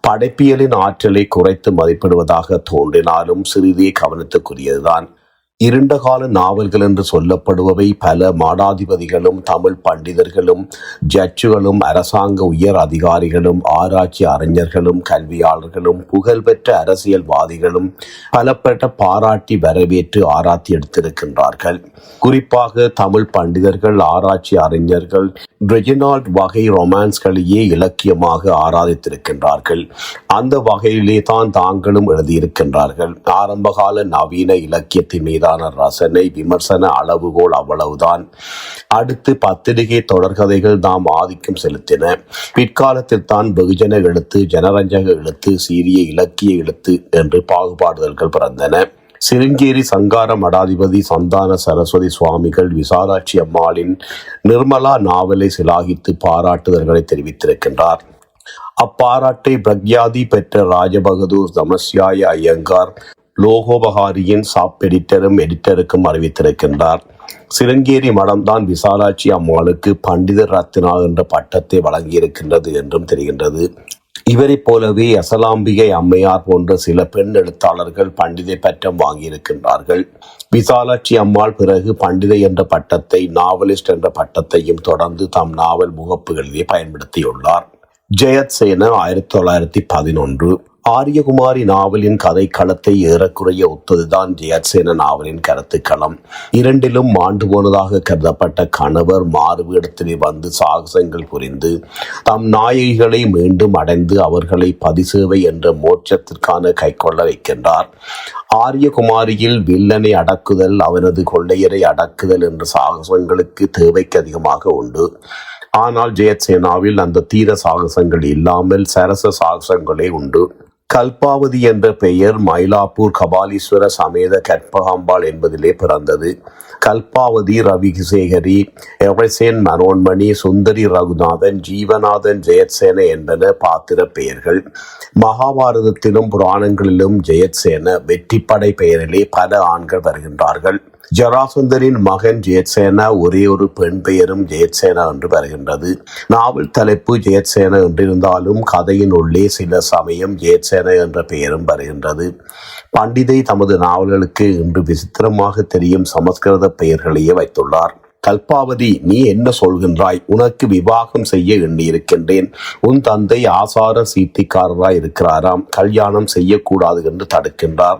படைப்பியலின் ஆற்றலை குறைத்து மதிப்பிடுவதாக தோன்றினாலும் சிறிதே கவனத்துக்குரியதுதான். இருண்ட கால நாவல்கள் என்று சொல்லப்படுபவை பல மாடாதிபதிகளும் தமிழ் பண்டிதர்களும் ஜட்ஜுகளும் அரசாங்க உயர் அதிகாரிகளும் ஆராய்ச்சி அறிஞர்களும் கல்வியாளர்களும் புகழ்பெற்ற அரசியல்வாதிகளும் பலப்பட்ட பாராட்டி வரவேற்று ஆராய்ச்சி எடுத்திருக்கின்றார்கள். குறிப்பாக தமிழ் பண்டிதர்கள் ஆராய்ச்சி அறிஞர்கள் ரெஜினால்ட் வகை ரொமான்ஸ்களையே இலக்கியமாக ஆராதித்திருக்கின்றார்கள். அந்த வகையிலே தான் தாங்களும் எழுதியிருக்கின்றார்கள். ஆரம்பகால நவீன இலக்கியத்தின் மீதான ரசனை விமர்சன அளவுகோல் அவ்வளவுதான். அடுத்து பத்திரிகை தொடர்கதைகள் தாம் ஆதிக்கம் செலுத்தின. பிற்காலத்தில் தான் வெகுஜன எழுத்து, ஜனரஞ்சக எழுத்து, சீரிய இலக்கிய எழுத்து என்று பாகுபாடுதல்கள் பிறந்தன. சிருங்கேரி சங்கார மடாதிபதி சந்தான சரஸ்வதி சுவாமிகள் விசாலாட்சி அம்மாளின் நிர்மலா நாவலை சிலாகித்து பாராட்டுதல்களை தெரிவித்திருக்கின்றார். அப்பாராட்டை பிரக்யாதி பெற்ற ராஜபகதூர் தமஸ்யாய ஐயங்கார் லோகோபகாரியின் சாப் எடிட்டருக்கும் அறிவித்திருக்கின்றார். சிருங்கேரி மடம்தான் விசாலாட்சி அம்மாளுக்கு பண்டிதர் ரத்னா என்ற பட்டத்தை வழங்கியிருக்கின்றது என்றும் தெரிகின்றது. இவரை போலவே அசலாம்பிகை அம்மையார் போன்ற சில பெண் எழுத்தாளர்கள் பண்டிதை பட்டம் வாங்கியிருக்கின்றார்கள். விசாலாட்சி அம்மாள் பிறகு பண்டிதை என்ற பட்டத்தை, நாவலிஸ்ட் என்ற பட்டத்தையும் தொடர்ந்து தம் நாவல் முகப்புகளிலே பயன்படுத்தியுள்ளார். ஜெயத் சேன 1911. ஆரியகுமாரி நாவலின் கதை களத்தை ஏறக்குறைய ஒத்ததுதான் ஜெயத்சேன நாவலின் கருத்துக்களம். இரண்டிலும் மாண்டு போனதாக கருதப்பட்ட கணவர் மாறுவேடத்திலே வந்து சாகசங்கள் புரிந்து தம் நாயகிகளை மீண்டும் அடைந்து அவர்களை பதிசேவை என்ற மோட்சத்திற்கான கைக்கொள்ள வைக்கின்றார். ஆரியகுமாரியில் வில்லனை அடக்குதல், அவனது கொள்ளையரை அடக்குதல் என்ற சாகசங்களுக்கு தேவைக்கு அதிகமாக உண்டு. ஆனால் ஜெயத்சேனாவில் அந்த தீர சாகசங்கள் இல்லாமல் சரச சாகசங்களே உண்டு. கல்பாவதி என்ற பெயர் மயிலாப்பூர் கபாலீஸ்வர சமேத கற்பகாம்பாள் என்பதிலே பிறந்தது. கல்பாவதி ரவிசேகரி, எவர்சேன் மனோன்மணி, சுந்தரி ரகுநாதன், ஜீவநாதன் ஜெயத்சேன என்பன பாத்திர பெயர்கள். மகாபாரதத்திலும் புராணங்களிலும் ஜெயத்சேன வெற்றிப்படை பெயரிலே பல ஆண்கள் வருகின்றார்கள். ஜராசந்தரின் மகன் ஜெயத்சேனா ஒரே ஒரு பெண் பெயரும் ஜெயத்சேனா என்று வருகின்றது. நாவல் தலைப்பு ஜெயத்சேனா என்றிருந்தாலும் கதையின் உள்ளே சில சமயம் ஜெயத்சேனா என்ற பெயரும் வருகின்றது. பண்டிதை தமது நாவல்களுக்கு இன்று விசித்திரமாக தெரியும் சமஸ்கிருத பெயர்களையே வைத்துள்ளார். கல்பாவதி, நீ என்ன சொல்கின்றாய்? உனக்கு விவாகம் செய்ய எண்ணியிருக்கின்றேன். உன் தந்தை ஆசார சீர்த்திக்காரராய் இருக்கிறாராம். கல்யாணம் செய்யக்கூடாது என்று தடுக்கின்றார்.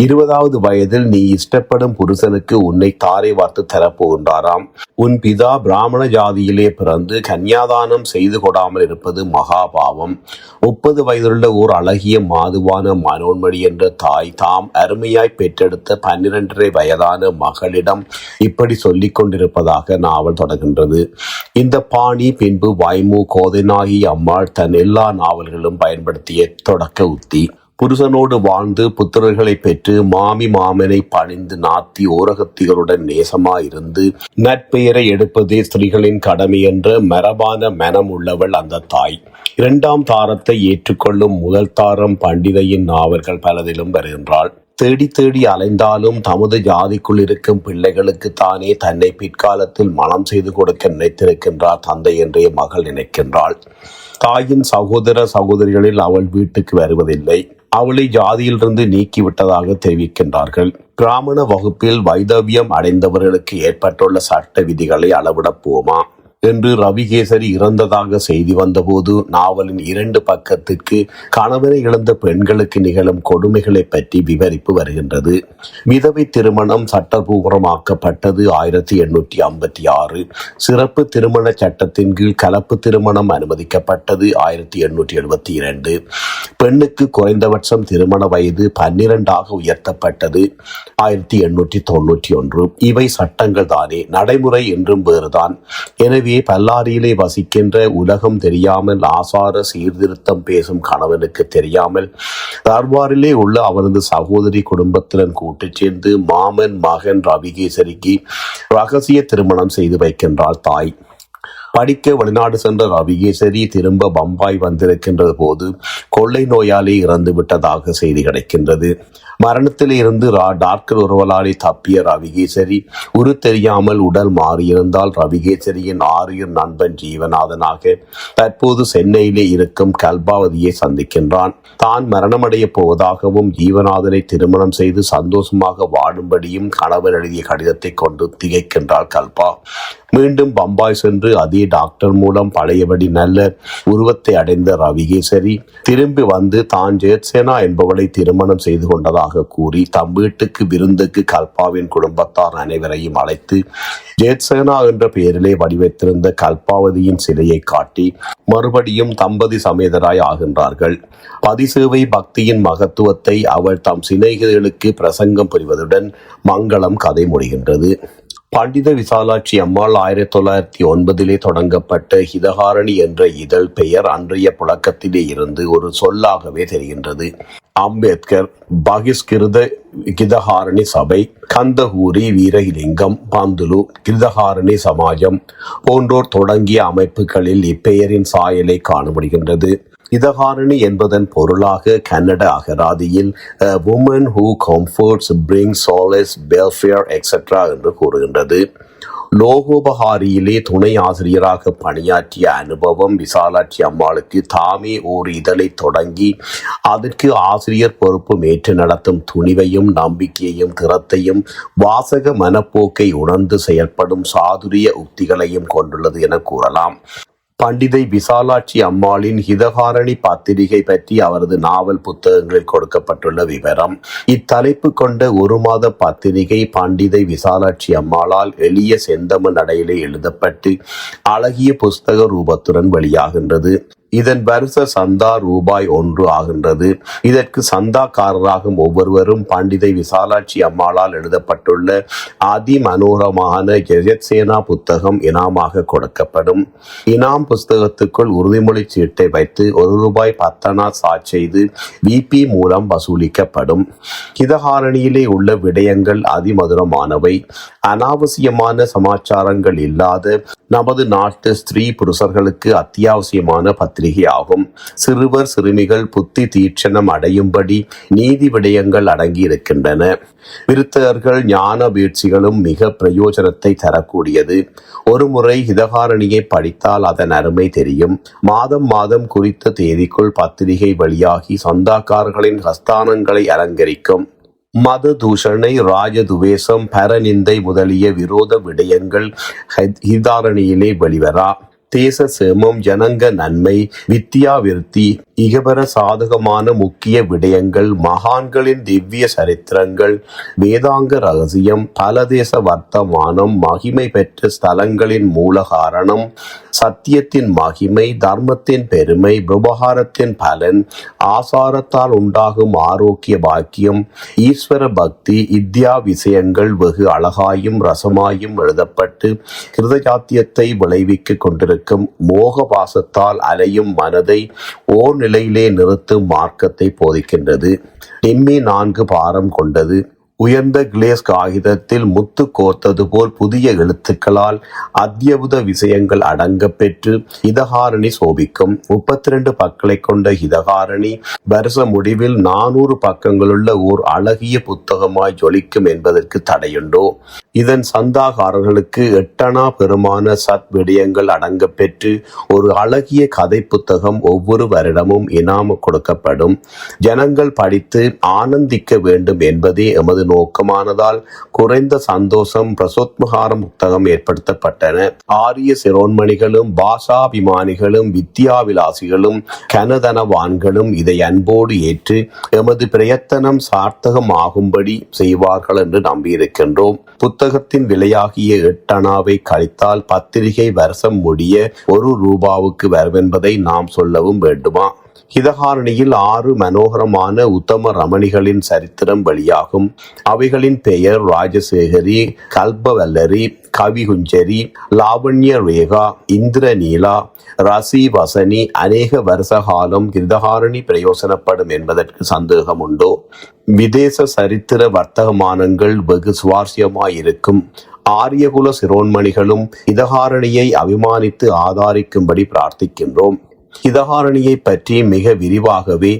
20வது வயதில் நீ இஷ்டப்படும் புருஷனுக்கு உன்னை தாரை வார்த்து தரப்போகின்றாராம். உன் பிதா பிராமண ஜாதியிலே பிறந்து கன்யாதானம் செய்து கொடாமல் இருப்பது மகாபாவம். 30 வயதுள்ள ஓர் அழகிய மாதுவான மனோன்மணி என்ற தாய் தாம் அருமையாய் பெற்றெடுத்த 12.5 வயதான மகளிடம் இப்படி சொல்லிக் கொண்டிருப்பதாக நாவல் தொடர்கின்றது. இந்த பாணி பின்பு வைமு கோதைநாயகி அம்மாள் தன் எல்லா நாவல்களும் பயன்படுத்திய தொடக்க உத்தி. புருஷனோடு வாழ்ந்து புத்திரர்களை பெற்று மாமி மாமனை பணிந்து நாத்தி ஓரகத்திகளுடன் நேசமாயிருந்து நற்பெயரை எடுப்பதே ஸ்திரீகளின் கடமை என்ற மரபான மனம் உள்ளவள் அந்த தாய். 2ஆம் தாரத்தை ஏற்றுக்கொள்ளும் முதல் தாரம் பண்டிதையின் நாவல்கள் பலதிலும் வருகின்றாள். தேடி தேடி அலைந்தாலும் தமது ஜாதிக்குள் இருக்கும் பிள்ளைகளுக்கு தானே தன்னை பிற்காலத்தில் மனம் செய்து கொடுக்க நினைத்திருக்கின்றார் தந்தை என்றே மகள் நினைக்கின்றாள். தாயின் சகோதர சகோதரிகளில் அவள் வீட்டுக்கு வருவதில்லை. அவளை ஜாதியிலிருந்து நீக்கிவிட்டதாக தெரிவிக்கின்றார்கள். பிராமண வகுப்பில் வைதவியம் அடைந்தவர்களுக்கு ஏற்பட்டுள்ள சட்ட விதிகளை அளவிடப் போமா என்று ரவிகேசரி இறந்ததாக செய்தி வந்தபோது நாவலின் 2 பக்கத்திற்கு கணவனை இழந்த பெண்களுக்கு நிகழும் கொடுமைகளை பற்றி விவரிப்பு வருகின்றது. விதவை திருமணம் சட்டபூர்வமாக்கப்பட்டது 1856. சிறப்பு திருமண சட்டத்தின் கீழ் கலப்பு திருமணம் அனுமதிக்கப்பட்டது 1872. பெண்ணுக்கு குறைந்தபட்சம் திருமண வயது 12 உயர்த்தப்பட்டது 1891. இவை சட்டங்கள் தானே, நடைமுறை என்றும் வேறுதான். எனவே பல்லாரியிலே வசிக்கின்ற உலகம் தெரியாமல் ஆசார சீர்திருத்தம் பேசும் கணவனுக்கு தெரியாமல் தர்பாரிலே உள்ள அவரது சகோதரி குடும்பத்துடன் கூட்டு சேர்ந்து மாமன் மகன் ரவிகேசரிக்கு ரகசிய திருமணம் செய்து வைக்கின்றாள் தாய். படிக்க வெளிநாடு சென்ற ரவிகேசரி திரும்ப பம்பாய் வந்திருக்கின்ற போது கொள்ளை நோயாலே இறந்து விட்டதாக செய்தி கிடைக்கின்றது. மரணத்தில் இருந்து டாக்டர் ஒருவலாலே தப்பிய ரவிகேசரி உரு தெரியாமல் உடல் மாறியிருந்தால் ரவிகேசரியின் ஆரியர் நண்பன் ஜீவநாதனாக தற்போது சென்னையிலே இருக்கும் கல்பாவதியை சந்திக்கின்றான். தான் மரணமடைய போவதாகவும் ஜீவநாதனை திருமணம் செய்து சந்தோஷமாக வாழும்படியும் கணவன் எழுதிய கடிதத்தை கொண்டு திகைக்கின்றாள் கல்பா. மீண்டும் பம்பாய் சென்று அதே டாக்டர் மூலம் பழையபடி நல்ல உருவத்தை அடைந்த ரவிகேசரி திரும்பி வந்து தான் ஜெயத்சேனா என்பவளை திருமணம் செய்து கொண்டதாக கூறி தம் வீட்டுக்கு விருந்துக்கு கல்பாவின் குடும்பத்தார் அனைவரையும் அழைத்து ஜெயத்சேனா என்ற பெயரிலே வடிவத்திருந்த கல்பாவதியின் சிலையை காட்டி மறுபடியும் தம்பதி சமேதராய் ஆகின்றார்கள். பதிசேவை பக்தியின் மகத்துவத்தை அவள் தம் சிநேகிதர்களுக்கு பிரசங்கம் புரிவதுடன் மங்களம் கதை முடிகின்றது. பண்டித விசாலாட்சி அம்மாள் 1909 தொடங்கப்பட்ட ஹிதகாரணி என்ற இதழ் பெயர் அன்றைய புழக்கத்திலே இருந்து ஒரு சொல்லாகவே தெரிகின்றது. அம்பேத்கர், பகிஷ்கிருத கிருதகாரணி சபை, கந்தகூரி வீரலிங்கம், பந்துலு கிருதகாரணி சமாஜம் போன்றோர் தொடங்கிய அமைப்புகளில் இப்பெயரின் சாயலை காண முடிகின்றது. இதகாரணி என்பதன் பொருளாக கன்னட அகராதியில் woman who comforts, brings solace, welfare, etc. என்று கூறுகின்றது. லோகோபகாரியிலே துணை ஆசிரியராக பணியாற்றிய அனுபவம் விசாலாட்சி அம்மாளுக்கு தாமே ஓர் இதழை தொடங்கி அதற்கு ஆசிரியர் பொறுப்பு ஏற்று நடத்தும் துணிவையும் நம்பிக்கையையும் திறத்தையும் வாசக மனப்போக்கை உணர்ந்து செயல்படும் சாதுரிய உத்திகளையும் கொண்டுள்ளது என கூறலாம். பண்டிதை விசாலாட்சி அம்மாளின் ஹிதகாரணி பத்திரிகை பற்றி அவரது நாவல் புத்தகங்களில் கொடுக்கப்பட்டுள்ள விவரம். இத்தலைப்பு கொண்ட 1 மாத பத்திரிகை பண்டிதை விசாலாட்சி அம்மாளால் எளிய செந்தமிழ் நடையிலே எழுதப்பட்டு அழகிய புஸ்தக ரூபத்துடன் வெளியாகின்றது. இதன் வருஷ சந்தா ரூபாய் 1 ஆகின்றது. இதற்கு சந்தாக்காரராகும் ஒவ்வொருவரும் பண்டிதை விசாலாட்சி அம்மாளால் எழுதப்பட்டுள்ள அதி மனோரமான ஜெயத்சேனா புத்தகம் இனாமாக கொடுக்கப்படும். இனாம் புஸ்தகத்துக்குள் உறுதிமொழி சீட்டை வைத்து ₹1 10 சார்ஜ் செய்து விபி மூலம் வசூலிக்கப்படும். ஹிதஹாரணியிலே உள்ள விடயங்கள் அதிமதுரமானவை. அனாவசியமான சமாச்சாரங்கள் இல்லாத நமது நாட்டு ஸ்திரீ புருஷர்களுக்கு அத்தியாவசியமான பத்திரிகை ஆகும். சிறுவர் சிறுமிகள் புத்தி தீட்சணம் அடையும்படி நீதி விடயங்கள் அடங்கி இருக்கின்றன. விருத்தகர்கள் ஞான வீழ்ச்சிகளும் மிக பிரயோஜனத்தை தரக்கூடியது. ஒரு முறை ஹிதஹாரணியை படித்தால் அதன் அருமை தெரியும். மாதம் குறித்த தேதிக்குள் பத்திரிகை வெளியாகி சந்தாக்காரர்களின் ஹஸ்தானங்களை அலங்கரிக்கும். மத தூஷணை, ராஜதுவேஷம், பரநிந்தை முதலிய விரோத விடயங்கள் ஹிதாரணியிலே வெளிவரா. தேச சேமம், ஜனங்க நன்மை, வித்யா விருத்தி, இகபர சாதகமான முக்கிய விடயங்கள், மகான்களின் திவ்ய சரித்திரங்கள், வேதாங்க ரகசியம், பலதேச வர்த்தமானம், மகிமை பெற்ற ஸ்தலங்களின் மூலகாரணம், சத்தியத்தின் மகிமை, தர்மத்தின் பெருமை, விவகாரத்தின் பலன், ஆசாரத்தால் உண்டாகும் ஆரோக்கிய பாக்கியம், ஈஸ்வர பக்தி, இத்யா விஷயங்கள் வெகு அழகாயும் ரசமாயும் எழுதப்பட்டு கிருதஜாத்தியத்தை விளைவிக்க கொண்டிருக்கும் மோக பாசத்தால் அலையும் மனதை ஓர் நிலையிலே நிறுத்தும் மார்க்கத்தை போதிக்கின்றது. நிம்மி 4 பாரம் கொண்டது. உயர்ந்த கிளேஸ் காகிதத்தில் முத்து கோர்த்தது போல் புதிய எழுத்துக்களால் அத்தியபுத விஷயங்கள் அடங்க பெற்று ஹிதஹாரணி சோபிக்கும். 32 பக்களை கொண்ட ஹிதஹாரணி வருஷ முடிவில் 400 பக்கங்களுள்ள ஓர் அழகிய புத்தகமாய் ஜொலிக்கும் என்பதற்கு தடையுண்டோ? இதன் சந்தாகாரர்களுக்கு 8 பெருமான சத் விடயங்கள் அடங்க பெற்று ஒரு அழகிய கதை புத்தகம் ஒவ்வொரு வருடமும் இனாம கொடுக்கப்படும். ஜனங்கள் படித்து ஆனந்திக்க வேண்டும் என்பதே எமது நோக்கமானதால் குறைந்த சந்தோஷம் பிரசோத்மகார புத்தகம் ஏற்படுத்தப்பட்டன. ஆரிய சிரோன்மணிகளும் பாஷாபிமானிகளும் வித்யாவிலாசிகளும் கனதனவான்களும் இதை அன்போடு ஏற்று எமது பிரயத்தனம் சார்த்தகம் ஆகும்படி செய்வார்கள் என்று நம்பியிருக்கின்றோம். புத்தகத்தின் விலையாகிய 8 கழித்தால் பத்திரிகை வருஷம் முடிய ₹1 வருவென்பதை நாம் சொல்லவும் வேண்டுமா? ஹிதஹாரணியில் 6 மனோகரமான உத்தம ரமணிகளின் சரித்திரம் வெளியாகும். அவைகளின் பெயர் ராஜசேகரி, கல்பவல்லரி, கவிகுஞ்சரி, லாவண்ய ரேகா, இந்திரநீலா, ரசி வசனி. அநேக வருஷகாலம் ஹிதஹாரணி பிரயோசனப்படும் என்பதற்கு சந்தேகம் உண்டோ? விதேச சரித்திர வர்த்தகமானங்கள் வெகு சுவாரஸ்யமாயிருக்கும். ஆரியகுல சிரோன்மணிகளும் ஹிதஹாரணியை அபிமானித்து ஆதாரிக்கும்படி பிரார்த்திக்கின்றோம். ஹிதஹாரணியை பற்றி மிக விரிவாகவே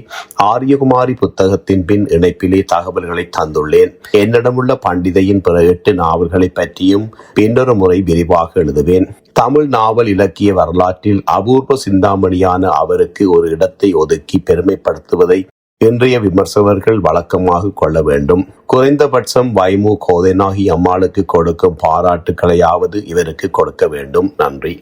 ஆரியகுமாரி புத்தகத்தின் பின் இணைப்பிலே தகவல்களை தந்துள்ளேன். என்னிடமுள்ள பண்டிதையின் பிற 8 நாவல்களை பற்றியும் பின்னொரு முறை விரிவாக எழுதுவேன். தமிழ் நாவல் இலக்கிய வரலாற்றில் அபூர்வ சிந்தாமணியான அவருக்கு ஒரு இடத்தை ஒதுக்கி பெருமைப்படுத்துவதை இன்றைய விமர்சகர்கள் வழக்கமாக கொள்ள வேண்டும். குறைந்தபட்சம் வைமு கோதைநாகி அம்மாளுக்கு கொடுக்கும் பாராட்டுக்களையாவது இவருக்கு கொடுக்க வேண்டும். நன்றி.